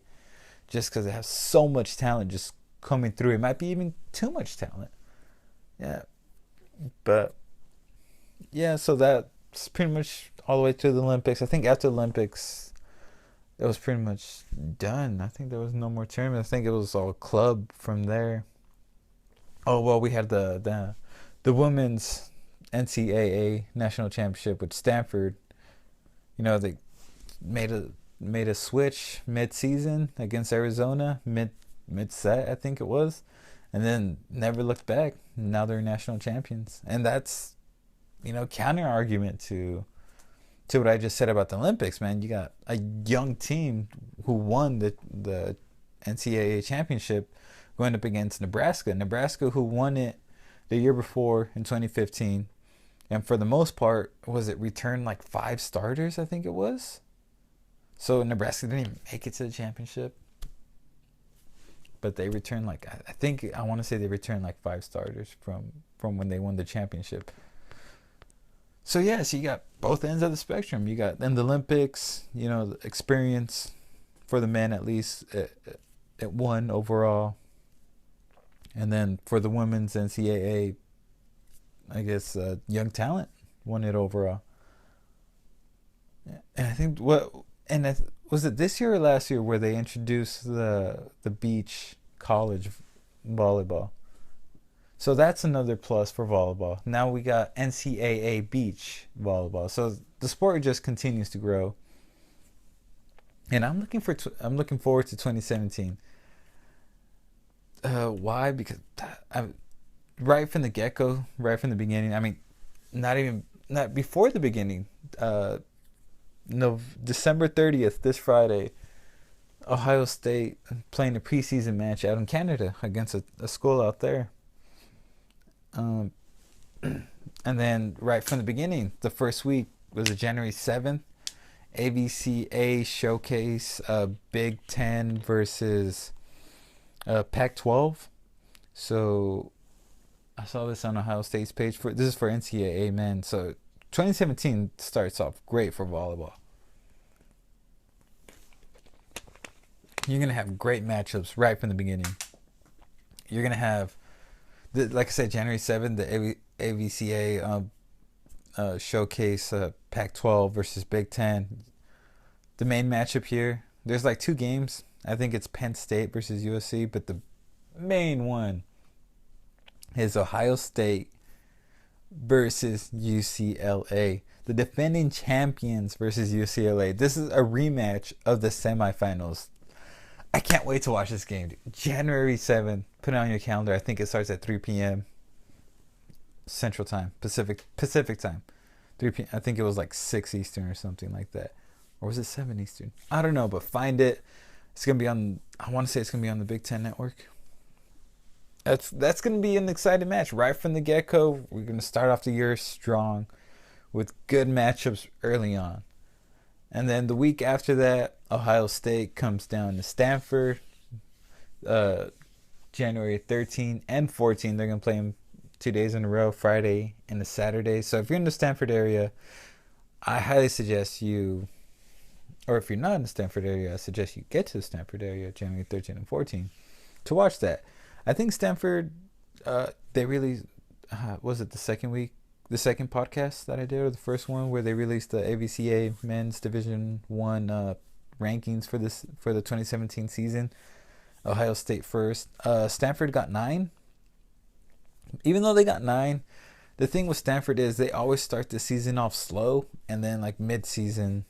just because they have so much talent just coming through. It might be even too much talent. Yeah. But yeah, so that's pretty much all the way to the Olympics. I think after the Olympics, it was pretty much done. I think there was no more tournament. I think it was all club from there. Oh, well, we had the women's NCAA national championship with Stanford. They made a switch mid-season against Arizona, mid-set, I think it was, and then never looked back. Now they're national champions, and that's counter argument to what I just said about the Olympics, man. You got a young team who won the NCAA championship going up against Nebraska, who won it the year before in 2015. And for the most part, was it returned like 5 starters, I think it was? So Nebraska didn't even make it to the championship. But they returned I want to say they returned like 5 starters from when they won the championship. So yeah, so you got both ends of the spectrum. You got in the Olympics, the experience for the men at least it won overall. And then for the women's NCAA, I guess young talent won it overall. And I think was it this year or last year where they introduced the beach college volleyball? So that's another plus for volleyball. Now we got NCAA beach volleyball. So the sport just continues to grow. And I'm looking forward to 2017. Why? Because right from the get-go, right from the beginning. I mean, not before the beginning. December 30th, this Friday, Ohio State playing a preseason match out in Canada against a school out there. And then right from the beginning, the first week was January 7th, AVCA showcase, Big Ten versus Pac-12. So I saw this on Ohio State's page. This is for NCAA men. So 2017 starts off great for volleyball. You're going to have great matchups right from the beginning. You're going to have, like I said, January 7th, the AVCA showcase, Pac-12 versus Big Ten. The main matchup here, there's like 2 games. I think it's Penn State versus USC, but the main one is Ohio State versus UCLA. The defending champions versus UCLA. This is a rematch of the semifinals. I can't wait to watch this game. January 7th. Put it on your calendar. I think it starts at 3 p.m. Central Time. Pacific Time. 3 p.m. I think it was like 6 Eastern or something like that. Or was it 7 Eastern? I don't know, but find it. It's going to be on, I want to say it's going to be on the Big Ten Network. That's going to be an exciting match. Right from the get-go, we're going to start off the year strong with good matchups early on. And then the week after that, Ohio State comes down to Stanford. January 13 and 14, they're going to play them 2 days in a row, Friday and a Saturday. So if you're in the Stanford area, I highly suggest you, or if you're not in the Stanford area, I suggest you get to the Stanford area January 13 and 14 to watch that. I think Stanford, they really, was it the second podcast that I did, or the first one where they released the AVCA Men's Division One rankings for the 2017 season. Ohio State first. Stanford got 9. Even though they got 9, the thing with Stanford is they always start the season off slow, and then like mid-season,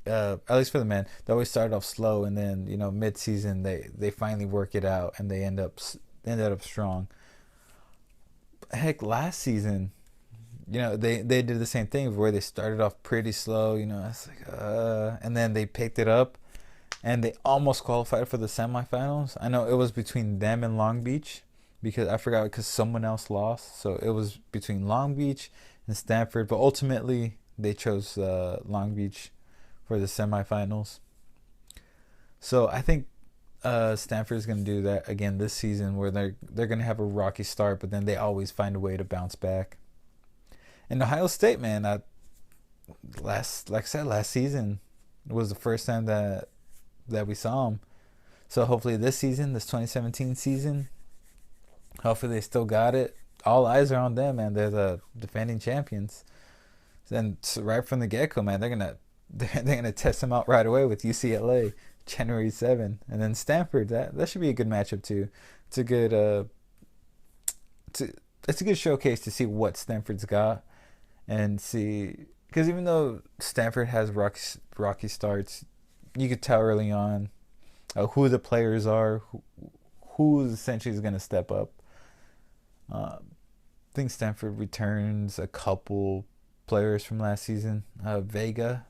at least for the men, they always start off slow, and then mid-season they finally work it out, and they ended up strong. Heck, last season, they did the same thing where they started off pretty slow. It's like and then they picked it up, and they almost qualified for the semifinals. I know it was between them and Long Beach, because someone else lost. So it was between Long Beach and Stanford, but ultimately they chose Long Beach for the semifinals. So I think Stanford is going to do that again this season, where they're going to have a rocky start, but then they always find a way to bounce back. And Ohio State, man, like I said, last season was the first time that we saw them. So hopefully this season, this 2017 season, hopefully they still got it. All eyes are on them, man. They're the defending champions. And right from the get-go, man, they're gonna test them out right away with UCLA, January 7th, and then Stanford. That should be a good matchup too. It's a good it's a good showcase to see what Stanford's got, and see, because even though Stanford has rocky starts, you could tell early on who the players are, who essentially is going to step up. I think Stanford returns a couple players from last season. Vega,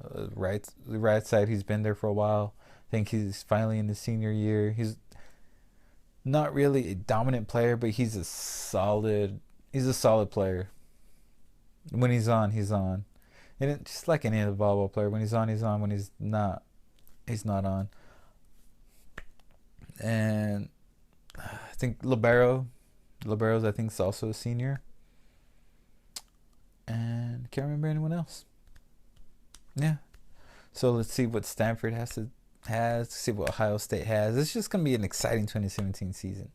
the right side, he's been there for a while. I think he's finally in his senior year. He's not really a dominant player, but he's a solid player. When he's on, he's on. And it's just like any other volleyball player. When he's on, he's on. When he's not on. And I think Libero's, I think, is also a senior. And can't remember anyone else. Yeah. So let's see what Stanford has, see what Ohio State has. It's just going to be an exciting 2017 season.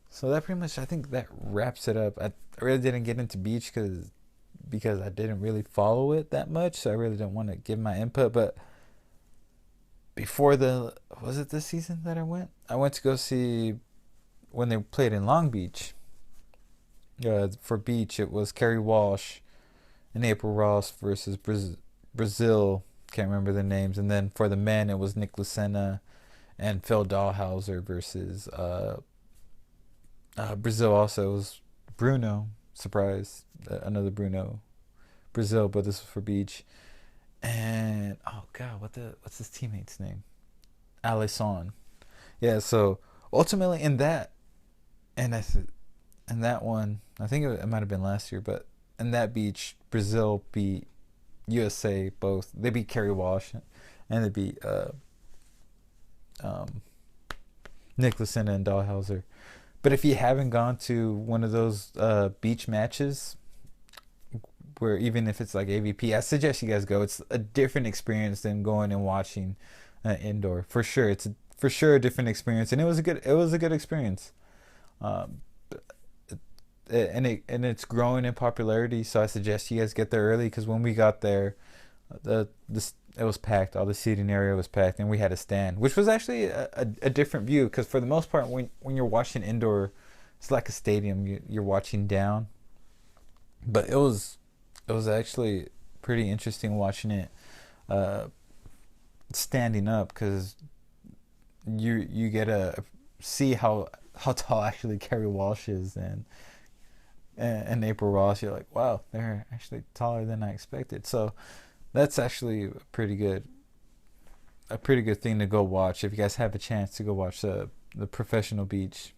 So that pretty much, I think that wraps it up. I really didn't get into beach because I didn't really follow it that much. So I really didn't want to give my input. But before was it this season that I went? I went to go see when they played in Long Beach. For beach, it was Kerry Walsh and April Ross versus Brazil. Can't remember the names. And then for the men, it was Nick Lucena and Phil Dahlhauser versus Brazil. Also, it was Bruno. Surprise, another Bruno. Brazil, but this was for beach. And oh god, what's his teammate's name? Alisson. Yeah. So ultimately, in that one, I think it might have been last year, but in that beach, Brazil beat USA both. They beat Kerry Walsh, and they beat Nick Lucena and Dahlhauser. But if you haven't gone to one of those beach matches, where even if it's like AVP, I suggest you guys go. It's a different experience than going and watching indoor. For sure, it's for sure a different experience, and it was a good experience. And it's growing in popularity, so I suggest you guys get there early, because when we got there, it was packed. All the seating area was packed, and we had a stand, which was actually a different view, because for the most part, when you're watching indoor, it's like a stadium. You're watching down, but it was actually pretty interesting watching it standing up, because you get to see how tall actually Kerry Walsh is, and April Ross. You're like, wow, they're actually taller than I expected. So that's actually a pretty good thing to go watch if you guys have a chance to go watch the professional beach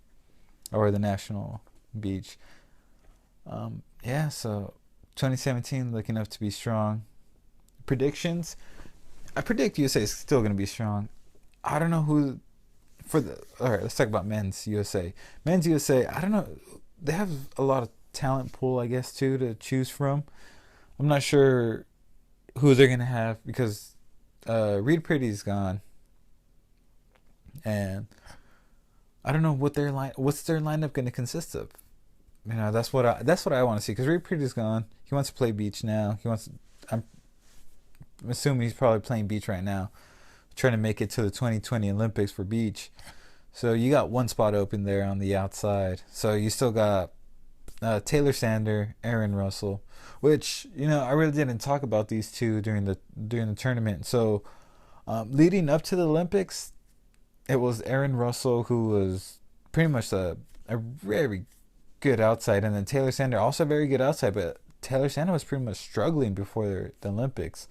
or the national beach. Yeah, so 2017 looking up to be strong. Predictions, I predict USA is still going to be strong. I don't know who all right, let's talk about men's USA. Men's USA, I don't know. They have a lot of talent pool, I guess, too, to choose from. I'm not sure who they're going to have, because Reed Pretty's gone. And I don't know what's their lineup going to consist of. That's what I want to see, because Reed Pretty's gone. He wants to play beach now. I'm assuming he's probably playing beach right now, trying to make it to the 2020 Olympics for beach. So you got one spot open there on the outside. So you still got Taylor Sander, Aaron Russell, which I really didn't talk about these two during the tournament. So leading up to the Olympics, it was Aaron Russell who was pretty much a very good outside, and then Taylor Sander also a very good outside. But Taylor Sander was pretty much struggling before the Olympics,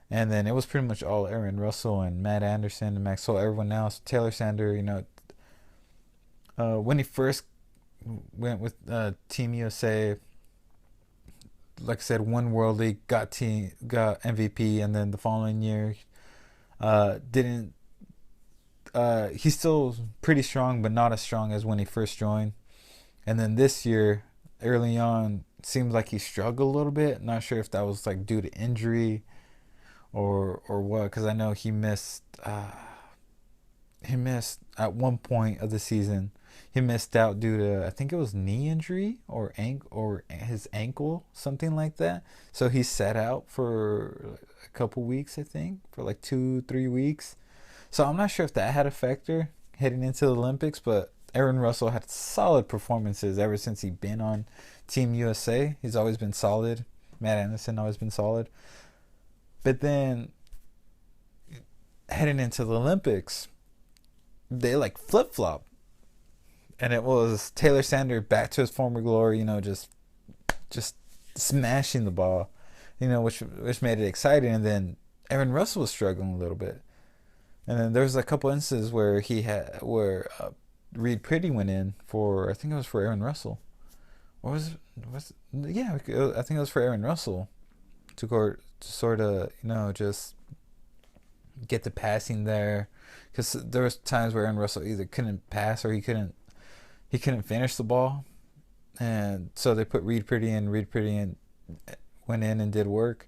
and then it was pretty much all Aaron Russell and Matt Anderson and Maxwell. Everyone else, Taylor Sander, when he first went with Team USA, like I said, won World League, got MVP, and then the following year, didn't. He's still pretty strong, but not as strong as when he first joined. And then this year, early on, seemed like he struggled a little bit. Not sure if that was like due to injury or what, because I know he missed. He missed at one point of the season. He missed out due to, I think it was knee injury or his ankle, something like that. So he sat out for a couple weeks, I think, for like 2-3 weeks. So I'm not sure if that had a factor heading into the Olympics, but Aaron Russell had solid performances ever since he's been on Team USA. He's always been solid. Matt Anderson always been solid. But then heading into the Olympics, they like flip-flop. And it was Taylor Sander back to his former glory, just smashing the ball, which made it exciting. And then Aaron Russell was struggling a little bit. And then there was a couple instances where Reed Pretty went in for, I think it was for Aaron Russell. Or I think it was for Aaron Russell to sort of, just get the passing there. Because there was times where Aaron Russell either couldn't pass or he couldn't finish the ball. And so they put Reed Pretty in. Reed Pretty went in and did work.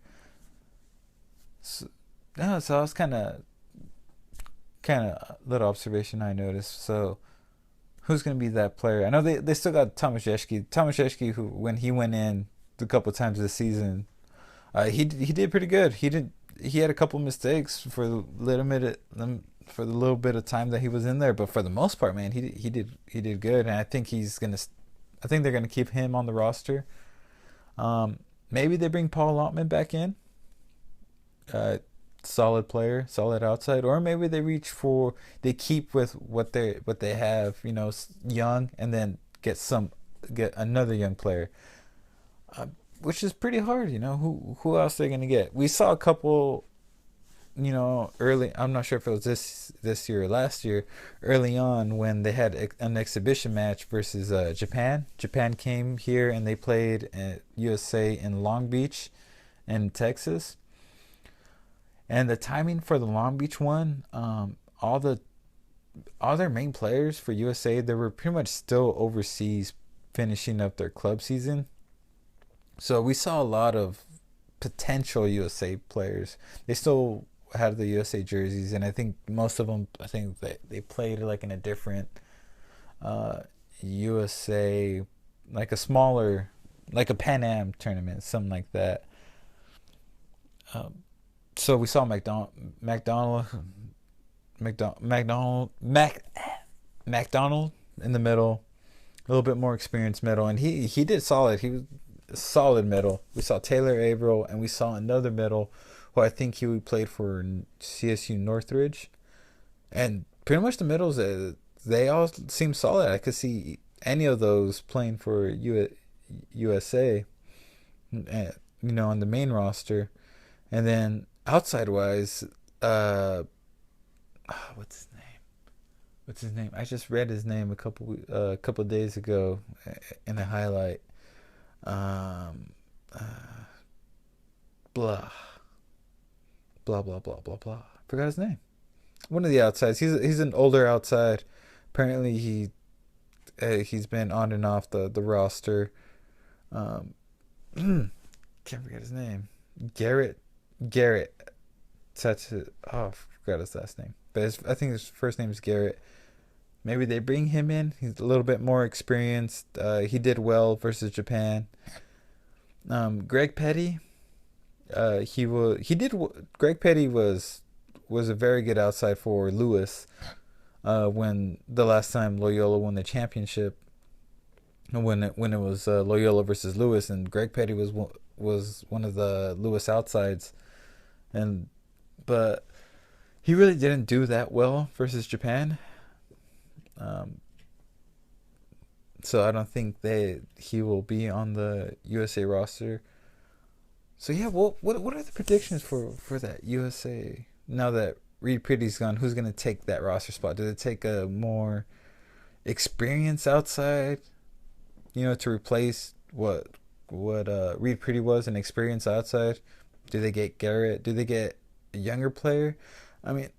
So that was kind of little observation I noticed. So who's going to be that player? I know they still got Tomaszewski, who when he went in a couple times this season, he did pretty good. He had a couple mistakes for the little bit of time that he was in there, but for the most part, man, he did good. And I think they're gonna keep him on the roster. Maybe they bring Paul Lottman back in. Solid player, solid outside, or maybe they keep with what they have, young, and then get another young player, which is pretty hard. Who else they're gonna get? We saw a couple, early. I'm not sure if it was this year or last year, early on when they had an exhibition match versus Japan. Japan came here and they played at USA in Long Beach, in Texas. And the timing for the Long Beach one, all their main players for USA, they were pretty much still overseas finishing up their club season. So we saw a lot of potential USA players. They still had the USA jerseys, and I think most of them, they played like in a different USA, like a smaller, like a Pan Am tournament, something like that. So we saw McDonald in the middle, a little bit more experienced middle, and he did solid. He was a solid middle. We saw Taylor Averill, and we saw another middle who I think he played for CSU Northridge, and pretty much the middles, they all seem solid. I could see any of those playing for USA, on the main roster. And then outside wise, what's his name? I just read his name a couple days ago in a highlight. Blah blah blah blah blah blah. Forgot his name. One of the outsides. He's an older outside. Apparently he's been on and off the roster. Can't forget his name. Garrett. Such a, I forgot his last name, but I think his first name is Garrett. Maybe they bring him in. He's a little bit more experienced. He did well versus Japan. Greg Petty. Greg Petty was a very good outside for Lewis. When the last time Loyola won the championship, when it was Loyola versus Lewis, and Greg Petty was one of the Lewis outsides, but he really didn't do that well versus Japan. So I don't think he will be on the USA roster. So yeah, what are the predictions for that USA now that Reed Pretty's gone? Who's gonna take that roster spot? Do they take a more experienced outside, to replace what Reed Pretty was, an experienced outside? Do they get Garrett? Do they get a younger player? I mean,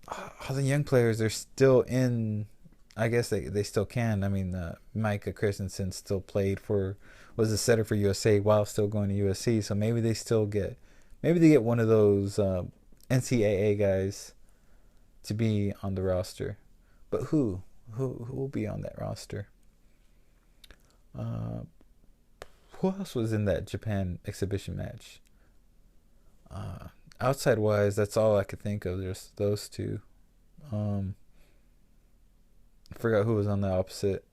all the young players are still in. I guess they still can. I mean, Micah Christensen still was a setter for USA while still going to USC. So maybe they get one of those NCAA guys to be on the roster. But who will be on that roster? Who else was in that Japan exhibition match? Outside wise, that's all I could think of. There's those two. I forgot who was on the opposite.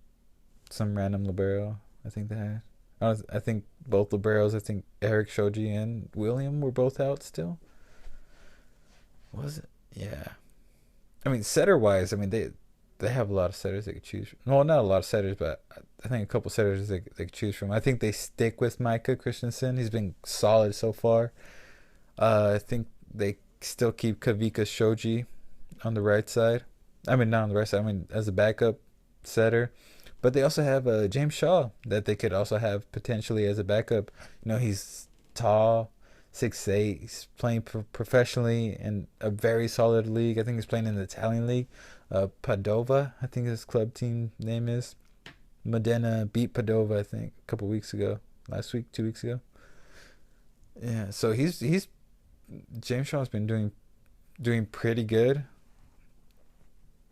Some random libero, I think they had. I think both liberos, I think Eric Shoji and William were both out still. Was it? Yeah. I mean, setter-wise, I mean, they have a lot of setters they could choose from. Well, not a lot of setters, but I think a couple setters they could choose from. I think they stick with Micah Christensen. He's been solid so far. I think they still keep Kavika Shoji on the right side. I mean, not on the right side. I mean, as a backup setter. But they also have James Shaw that they could also have potentially as a backup. He's tall, 6'8". He's playing professionally in a very solid league. I think he's playing in the Italian league. Padova, I think his club team name is. Modena beat Padova, I think, a couple weeks ago. Last week, 2 weeks ago. Yeah, so he's James Shaw's been doing pretty good.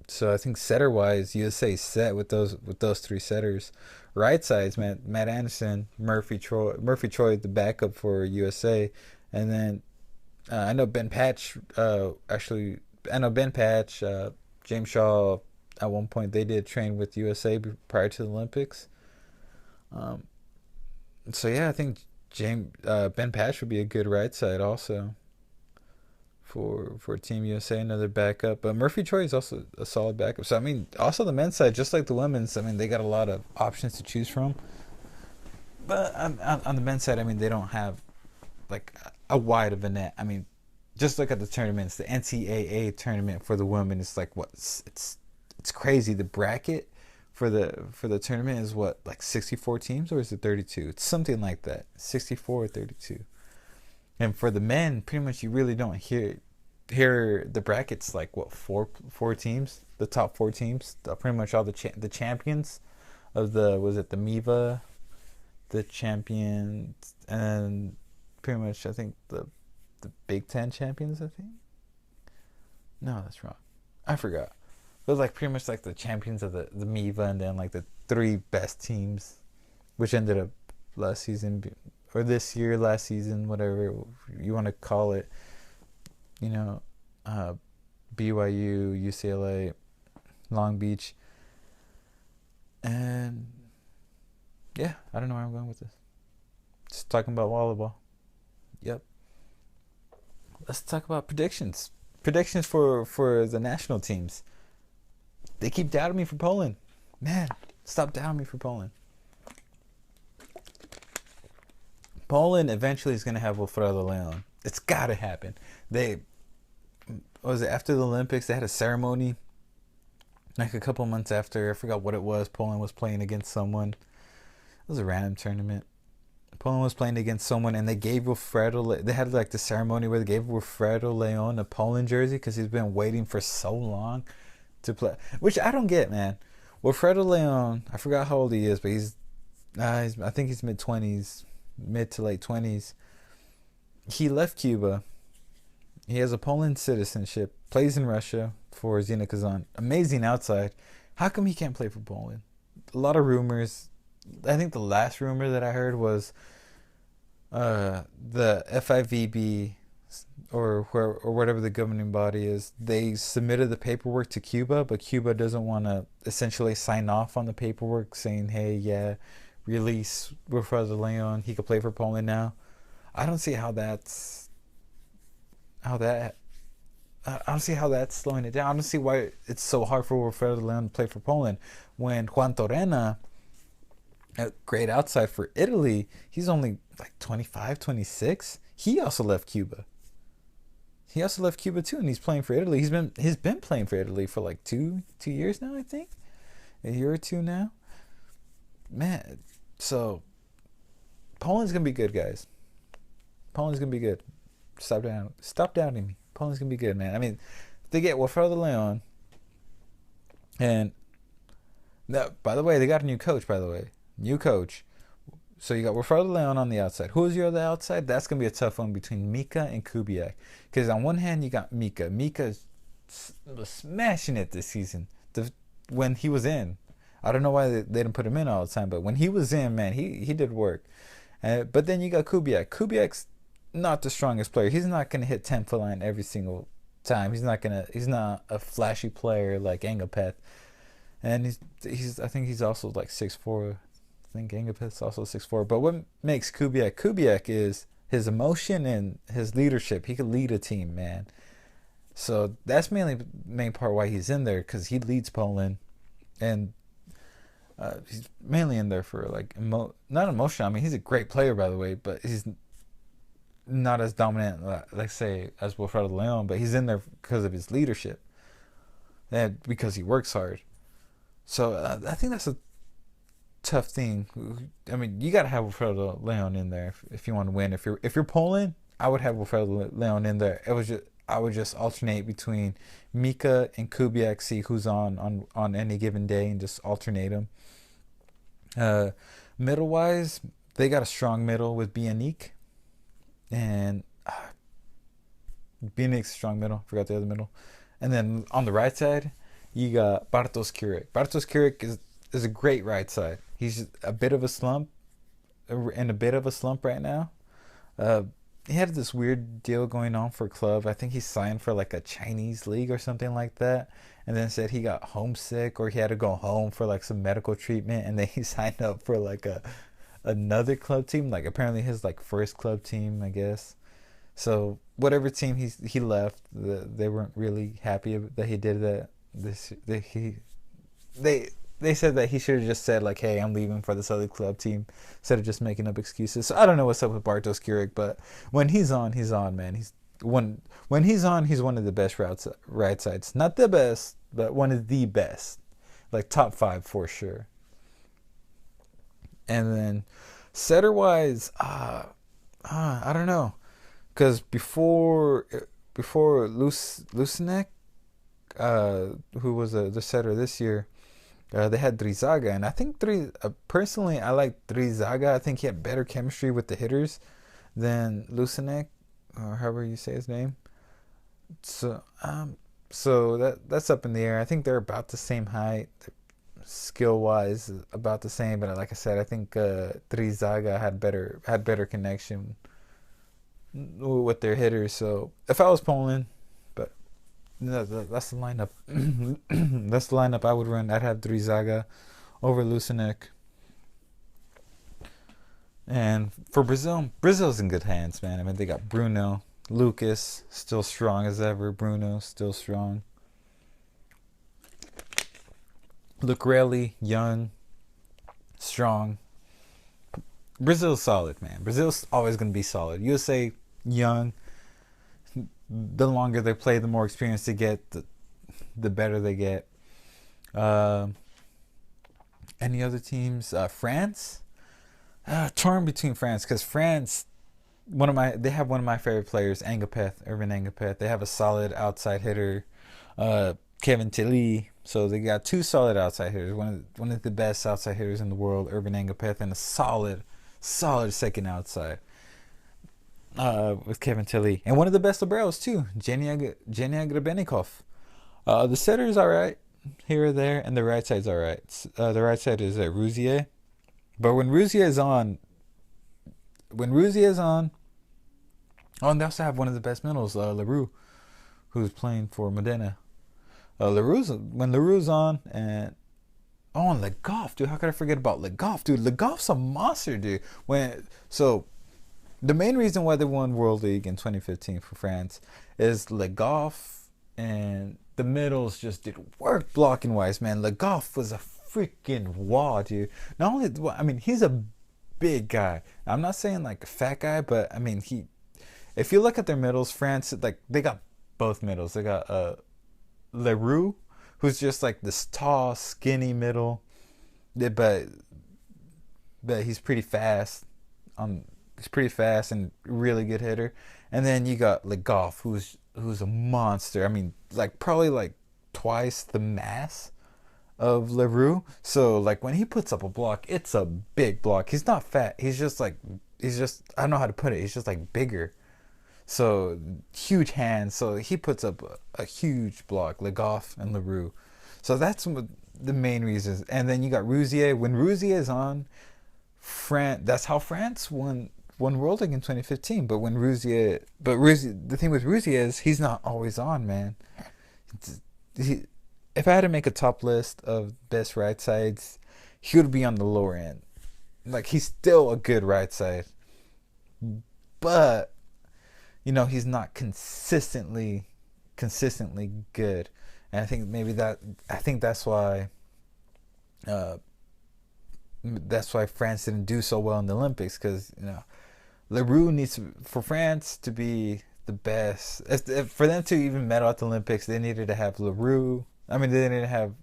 So I think setter-wise, USA set with those three setters. Right sides, Matt Anderson, Murphy Troy, the backup for USA, and then I know Ben Patch. James Shaw. At one point, they did train with USA prior to the Olympics. So yeah, I think Ben Patch would be a good right side also. For Team USA, another backup. But Murphy Troy is also a solid backup. So, I mean, also the men's side, just like the women's, I mean, they got a lot of options to choose from. But on the men's side, I mean, they don't have, like, a wide of a net. I mean, just look at the tournaments. The NCAA tournament for the women is like, what? It's crazy. The bracket for the tournament is, what, like 64 teams? Or is it 32? It's something like that. 64 or 32. And for the men, pretty much you really don't hear the brackets like what four teams, the top 4 teams, pretty much all the champions of the MIVA, the champions, and pretty much I think the Big Ten champions. I think. No, that's wrong. I forgot. But like pretty much like the champions of the MIVA, and then like the 3 best teams, which ended up last season. Or this year, last season, whatever you want to call it, BYU, UCLA, Long Beach, and yeah, I don't know where I'm going with this. Just talking about volleyball. Yep. Let's talk about predictions. Predictions for the national teams. They keep doubting me for Poland. Man, stop doubting me for Poland. Poland eventually is going to have Wilfredo Leon. It's got to happen. After the Olympics, they had a ceremony like a couple months after. I forgot what it was. Poland was playing against someone. It was a random tournament. Poland was playing against someone, and they gave they had like the ceremony where they gave Wilfredo Leon a Poland jersey because he's been waiting for so long to play. Which I don't get, man. Wilfredo Leon, I forgot how old he is, but I think he's mid-20s. Mid to late 20s. He left Cuba. He has a Poland citizenship. Plays in Russia for Zenit Kazan. Amazing outside. How come he can't play for Poland? A lot of rumors. I think the last rumor that I heard was the FIVB or whatever the governing body is. They submitted the paperwork to Cuba, but Cuba doesn't want to essentially sign off on the paperwork saying, "Hey, yeah, release Wilfredo de Leon. He could play for Poland now." I don't see how that's I don't see how that's slowing it down. I don't see why it's so hard for Wilfredo de Leon to play for Poland when Juan Torrena, a great outside for Italy, he's only like 25, 26. He also left Cuba. He also left Cuba too, and he's playing for Italy. He's been playing for Italy for like two years now, I think. A year or two now. Man, so Poland's gonna be good, guys. Poland's gonna be good. Stop doubting me. Poland's gonna be good, man. I mean, they get Wilfredo de Leon, and by the way, they got a new coach. New coach. So you got Wilfredo de Leon on the outside. Who's your other outside? That's gonna be a tough one between Mika and Kubiak. Because on one hand, you got Mika. Mika was smashing it this season. When he was in, I don't know why they didn't put him in all the time, but when he was in, man, he did work. But then you got Kubiak. Kubiak's not the strongest player. He's not gonna hit 10-foot line every single time. He's not a flashy player like Engapeth. And I think he's also like 6'4". I think Engapeth's also 6'4". But what makes Kubiak is his emotion and his leadership. He could lead a team, man. So that's main part why he's in there, because he leads Poland, and he's mainly in there for like not emotion. I mean, he's a great player, by the way, but he's not as dominant, like say, as Wilfredo de Leon. But he's in there because of his leadership and because he works hard. So I think that's a tough thing. I mean, you gotta have Wilfredo de Leon in there if you want to win. If you're Poland, I would have Wilfredo de Leon in there. I would just alternate between Mika and Kubiak, see who's on any given day, and just alternate them. Middle wise, they got a strong middle with Bianic, and Bianic's strong middle. Forgot the other middle. And then on the right side, you got Bartosz Kurek. Bartosz Kurek is a great right side. He's a bit of a slump right now. He had this weird deal going on for club. I think he signed for like a Chinese league or something like that, and then said he got homesick or he had to go home for like some medical treatment, and then he signed up for like another club team, like apparently his like first club team, I guess. So whatever team he left, they weren't really happy that he did that. They said that he should have just said like, "Hey, I'm leaving for this other club team," instead of just making up excuses. So I don't know what's up with Bartosz Kurek, but when he's on, man. When he's on, he's one of the best right sides. Not the best, but one of the best, like top 5 for sure. And then setter wise, I don't know, because before Lucinek, who was the setter this year. They had Drizaga, and I think personally, I like Drizaga. I think he had better chemistry with the hitters than Lucinek, or however you say his name. So that's up in the air. I think they're about the same height, skill-wise, about the same. But like I said, I think Drizaga had better connection with their hitters. So if I was Poland. That's the lineup. That's the lineup I would run. I'd have Drizaga over Lucinek. And for Brazil's in good hands, man. I mean, they got Bruno, Lucas, still strong as ever. Bruno, still strong. Lucarelli, young, strong. Brazil's solid, man. Brazil's always going to be solid. USA, young. The longer they play, the more experience they get, the better they get. Any other teams? France? Torn between France, because France, they have one of my favorite players, Irvin Engapeth. They have a solid outside hitter, Kevin Tilly. So they got 2 solid outside hitters. One of the best outside hitters in the world, Irvin Engapeth, and a solid second outside. With Kevin Tilly, and one of the best liberos too, Genia Grebennikov. The setter is alright. here or there, and the right side's all right. The right side is Rouzier, but when Rouzier is on, oh, and they also have one of the best middles, Leroux, who's playing for Modena. When Leroux's on, and Le Goff, dude. How could I forget about Le Goff, dude? Le Goff's a monster, dude. The main reason why they won World League in 2015 for France is Le Goff, and the middles just did work blocking wise, man. Le Goff was a freaking wall, dude. Not only, I mean, he's a big guy. I'm not saying like a fat guy, but I mean, if you look at their middles, France, like, they got both middles. They got Leroux, who's just like this tall, skinny middle, but he's pretty fast. He's pretty fast and really good hitter. And then you got Le Goff, who's a monster. I mean, like, probably like twice the mass of Leroux. So like, when he puts up a block, it's a big block. He's not fat. He's just I don't know how to put it. He's just like bigger. So huge hands. So he puts up a huge block, Le Goff and Leroux. So that's the main reasons. And then you got Rouzier. When Rouzier is on, that's how France won World League in 2015. But the thing with Rouzier is he's not always on, man. If I had to make a top list of best right sides, he would be on the lower end. Like, he's still a good right side, but he's not consistently good. And I think that's why France didn't do so well in the Olympics, because Leroux needs for France to be the best. For them to even medal at the Olympics, they needed to have Leroux. I mean, they needed to have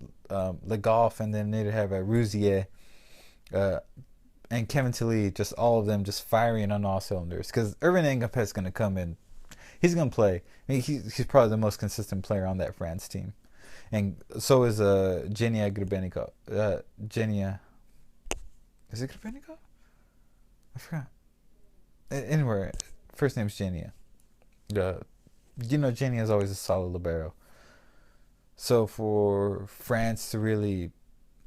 Le Goff, and then they needed to have Rouzier and Kevin Tilly, just all of them just firing on all cylinders. Because Irvin Engapet's going to come in. He's going to play. I mean, he's probably the most consistent player on that France team. And so is Genia Grebennikov. Genia. Is it Grebennikov? I forgot. Anyway, first name's Genia. Genia is always a solid libero. So for France to really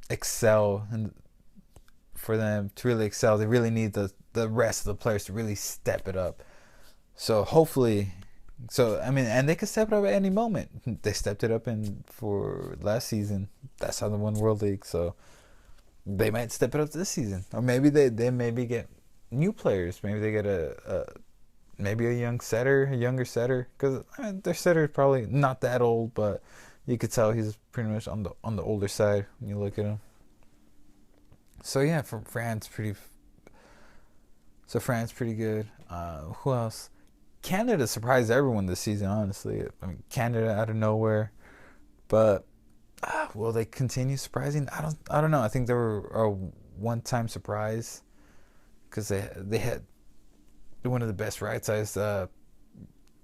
excel, and for them to really excel, they really need the rest of the players to really step it up. So hopefully, and they could step it up at any moment. They stepped it up for last season. That's how they won World League. So they might step it up this season, or maybe they maybe get new players. Maybe they get maybe a younger setter, because their setter is probably not that old, but you could tell he's pretty much on the older side when you look at him. So yeah, for France, pretty good. Who else? Canada surprised everyone this season, honestly. I mean, Canada out of nowhere, but will they continue surprising? I don't know. I think they were a one-time surprise, because they had one of the best right sides,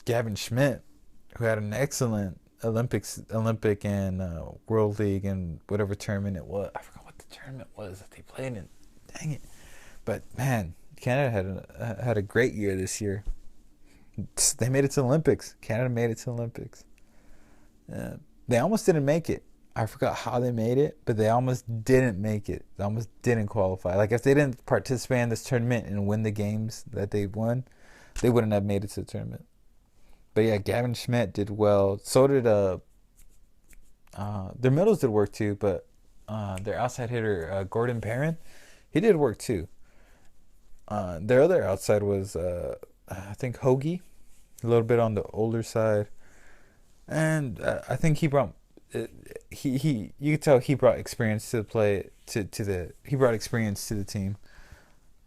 Gavin Schmidt, who had an excellent Olympic and World League and whatever tournament it was. I forgot what the tournament was that they played in. Dang it! But man, Canada had a great year this year. They made it to the Olympics. Canada made it to the Olympics. They almost didn't make it. I forgot how they made it, but they almost didn't make it. They almost didn't qualify. Like, if they didn't participate in this tournament and win the games that they won, they wouldn't have made it to the tournament. But yeah, Gavin Schmidt did well. So did their middles did work too, but their outside hitter, Gordon Perrin, he did work too. Their other outside was I think Hoagie, a little bit on the older side, and I think he brought you could tell he brought experience to the play he brought experience to the team.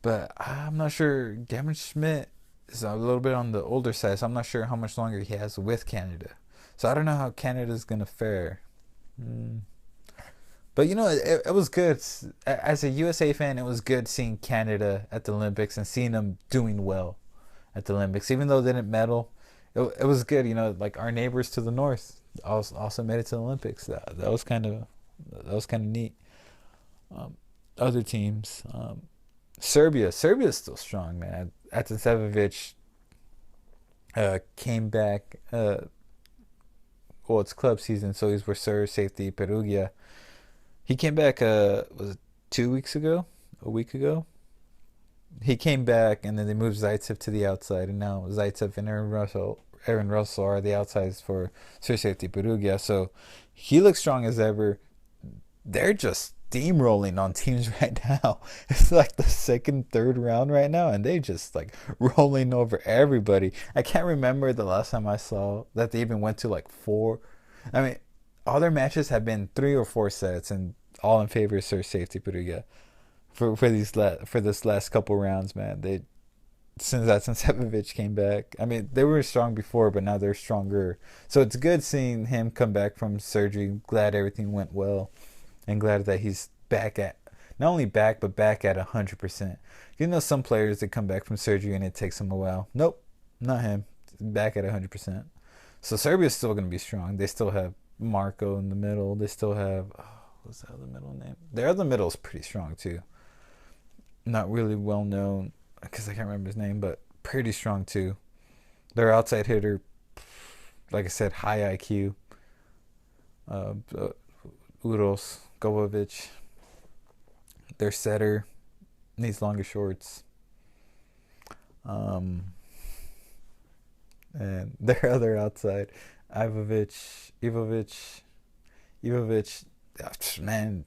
But I'm not sure. Gavin Schmidt is a little bit on the older side, so I'm not sure how much longer he has with Canada. So I don't know how Canada's gonna fare. But it was good. As a USA fan, it was good seeing Canada at the Olympics and seeing them doing well at the Olympics, even though they didn't medal. It was good, like our neighbors to the north also made it to the Olympics. That was kind of neat. Other teams, Serbia's still strong, man. Atasevic came back. well, it's club season, so he's with Sir Safety Perugia. He came back, was it 2 weeks ago? A week ago? He came back, and then they moved Zaitsev to the outside, and now Zaitsev and Aaron Russell are the outsides for Sir Safety Perugia. So he looks strong as ever. They're just steamrolling on teams right now. It's like the second, third round right now, and they just like rolling over everybody. I can't remember the last time I saw that they even went to like 4. I mean, all their matches have been 3 or 4 sets, and all in favor of Sir Safety Perugia for this last couple rounds, man. Since Sevovic came back, I mean, they were strong before, but now they're stronger. So it's good seeing him come back from surgery. Glad everything went well, and glad that he's back at, not only back, but back at 100%. You know, some players that come back from surgery and it takes them a while. Nope, not him. Back at 100%. So Serbia's still going to be strong. They still have Marco in the middle. They still have, what's the other middle name? Their other middle is pretty strong too. Not really well known because I can't remember his name, but pretty strong too. Their outside hitter, like I said, high IQ. Uros Govovic. Their setter needs longer shorts. And their other outside, Ivovic, man,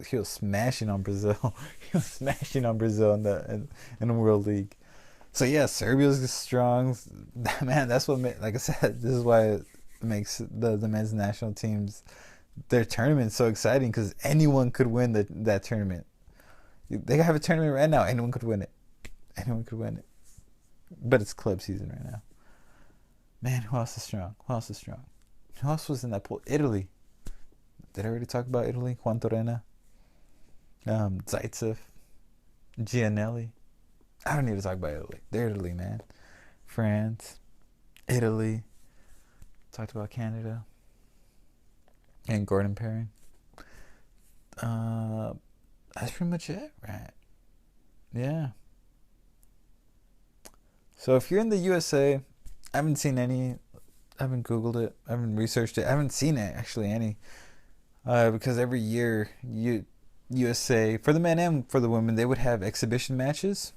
he was smashing on Brazil. He was smashing on Brazil in the World League. So yeah, Serbia's strong. Man, that's what like I said, this is why it makes the men's national teams, their tournament, so exciting, because anyone could win that tournament. They have a tournament right now. Anyone could win it. But it's club season right now. Man, who else is strong? Who else was in that pool? Italy. Did I already talk about Italy? Juan Torrena. Zaitsev. Gianelli. I don't need to talk about Italy. They're Italy, man. France. Italy. Talked about Canada. And Gordon Perrin. That's pretty much it, right? Yeah. So if you're in the USA, I haven't seen any. I haven't Googled it. I haven't researched it. I haven't seen it, actually, any. Because every year, USA, for the men and for the women, they would have exhibition matches.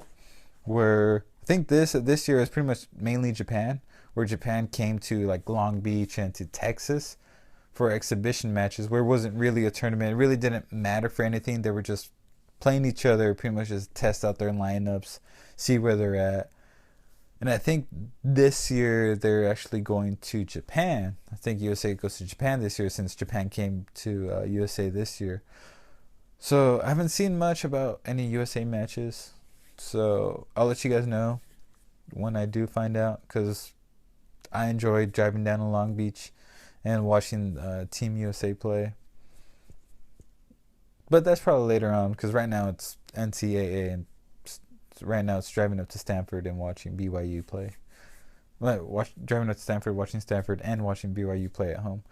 Where I think this year is pretty much mainly Japan. Where Japan came to like Long Beach and to Texas for exhibition matches, where it wasn't really a tournament. It really didn't matter for anything. They were just playing each other, pretty much just test out their lineups, see where they're at. And I think this year they're actually going to Japan. I think USA goes to Japan this year, since Japan came to USA this year. So I haven't seen much about any USA matches. So I'll let you guys know when I do find out, because I enjoyed driving down to Long Beach and watching Team USA play. But that's probably later on, because right now it's NCAA, and right now it's driving up to Stanford and watching BYU play. Driving up to Stanford, watching Stanford, and watching BYU play at home.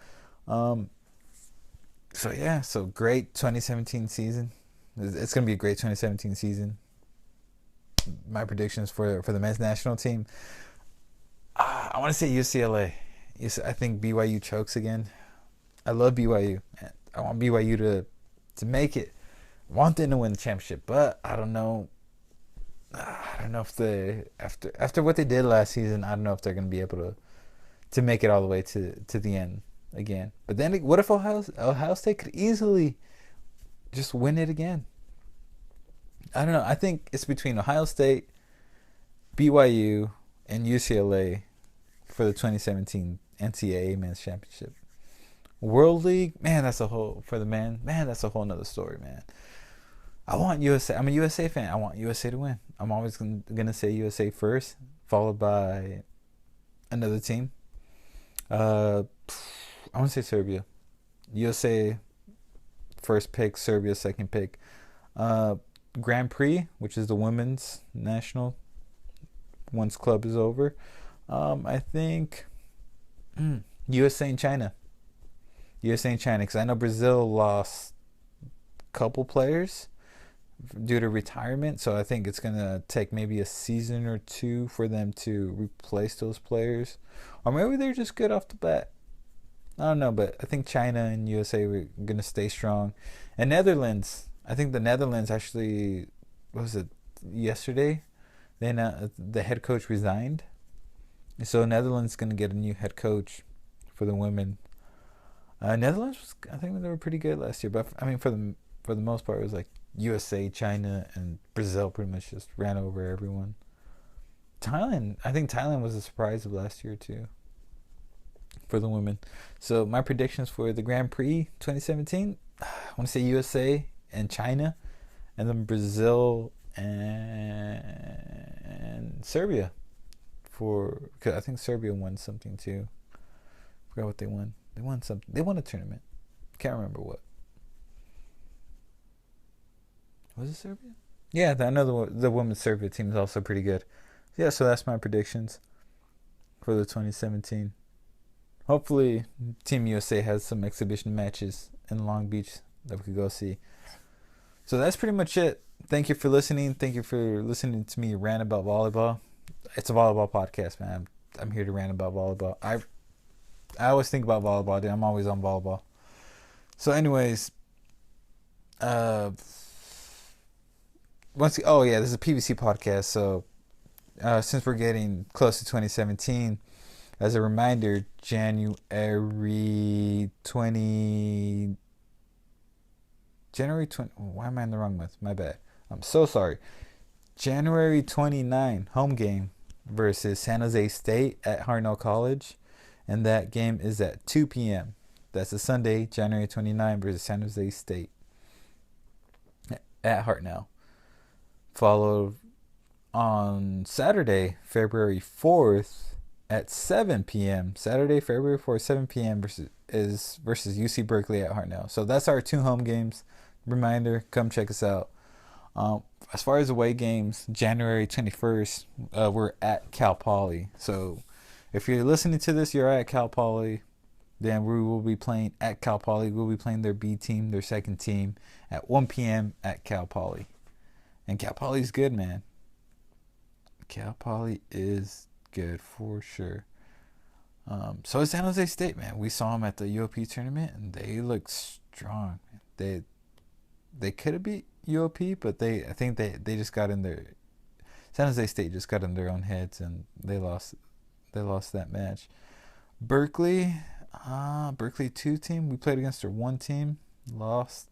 So great 2017 season. It's going to be a great 2017 season. My predictions for the men's national team. I want to say UCLA. I think BYU chokes again. I love BYU. I want BYU to make it. I want them to win the championship, but I don't know. I don't know if they after what they did last season, I don't know if they're going to be able to make it all the way to the end again. But then what if Ohio State could easily just win it again? I don't know. I think it's between Ohio State, BYU, and UCLA for the 2017 NCAA Men's Championship. World League, man, that's a whole nother story, man. I want USA. I'm a USA fan. I want USA to win. I'm always gonna say USA first, followed by another team. I want to say Serbia. USA first pick, Serbia second pick. Grand Prix, which is the women's national, once club is over. I think USA and China. Because I know Brazil lost a couple players due to retirement, so I think it's gonna take maybe a season or two for them to replace those players, or maybe they're just good off the bat. I don't know, but I think China and USA were gonna stay strong, and Netherlands. I think the Netherlands actually, what was it, yesterday? Then the head coach resigned, so Netherlands gonna get a new head coach for the women. Netherlands was, I think they were pretty good last year, but I mean for the most part it was like USA, China, and Brazil pretty much just ran over everyone. Thailand, I think Thailand was a surprise of last year too for the women. So my predictions for the Grand Prix 2017, I want to say USA and China, and then Brazil and Serbia. Cause I think Serbia won something too. Forgot what they won. They won something. They won a tournament. Can't remember what. Was it Serbia? Yeah, I know the women's Serbia team is also pretty good. Yeah, so that's my predictions for the 2017. Hopefully, Team USA has some exhibition matches in Long Beach that we could go see. So that's pretty much it. Thank you for listening. Thank you for listening to me rant about volleyball. It's a volleyball podcast, man. I'm here to rant about volleyball. I always think about volleyball, dude. I'm always on volleyball. So, anyways, this is a PVC podcast. So, since we're getting close to 2017, as a reminder, January 20. Why am I in the wrong month? My bad. I'm so sorry. January 29 home game versus San Jose State at Hartnell College, and that game is at 2 p.m. That's a Sunday, January 29 versus San Jose State at Hartnell. Followed on Saturday, February 4th at 7 p.m. Saturday, February 4th, 7 p.m. versus UC Berkeley at Hartnell. So that's our 2 home games. Reminder, come check us out. As far as away games, January 21st, we're at Cal Poly. So if you're listening to this, you're at Cal Poly, then we will be playing at Cal Poly. We'll be playing their B team, their second team, at 1 p.m. at Cal Poly. And Cal Poly's good, man. Cal Poly is good for sure. So is San Jose State, man. We saw them at the UOP tournament, and they look strong. They could have beat UOP, but I think they just got in their San Jose State just got in their own heads, and they lost that match. Berkeley 2 team, we played against their 1 team, lost,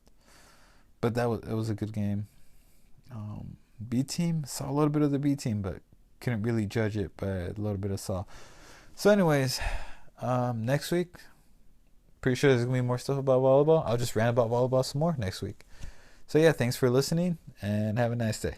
but it was a good game. B team, saw a little bit of the B team, but couldn't really judge it, but a little bit of saw. So anyways, next week, pretty sure there's gonna be more stuff about volleyball. I'll just rant about volleyball some more next week. So yeah, thanks for listening, and have a nice day.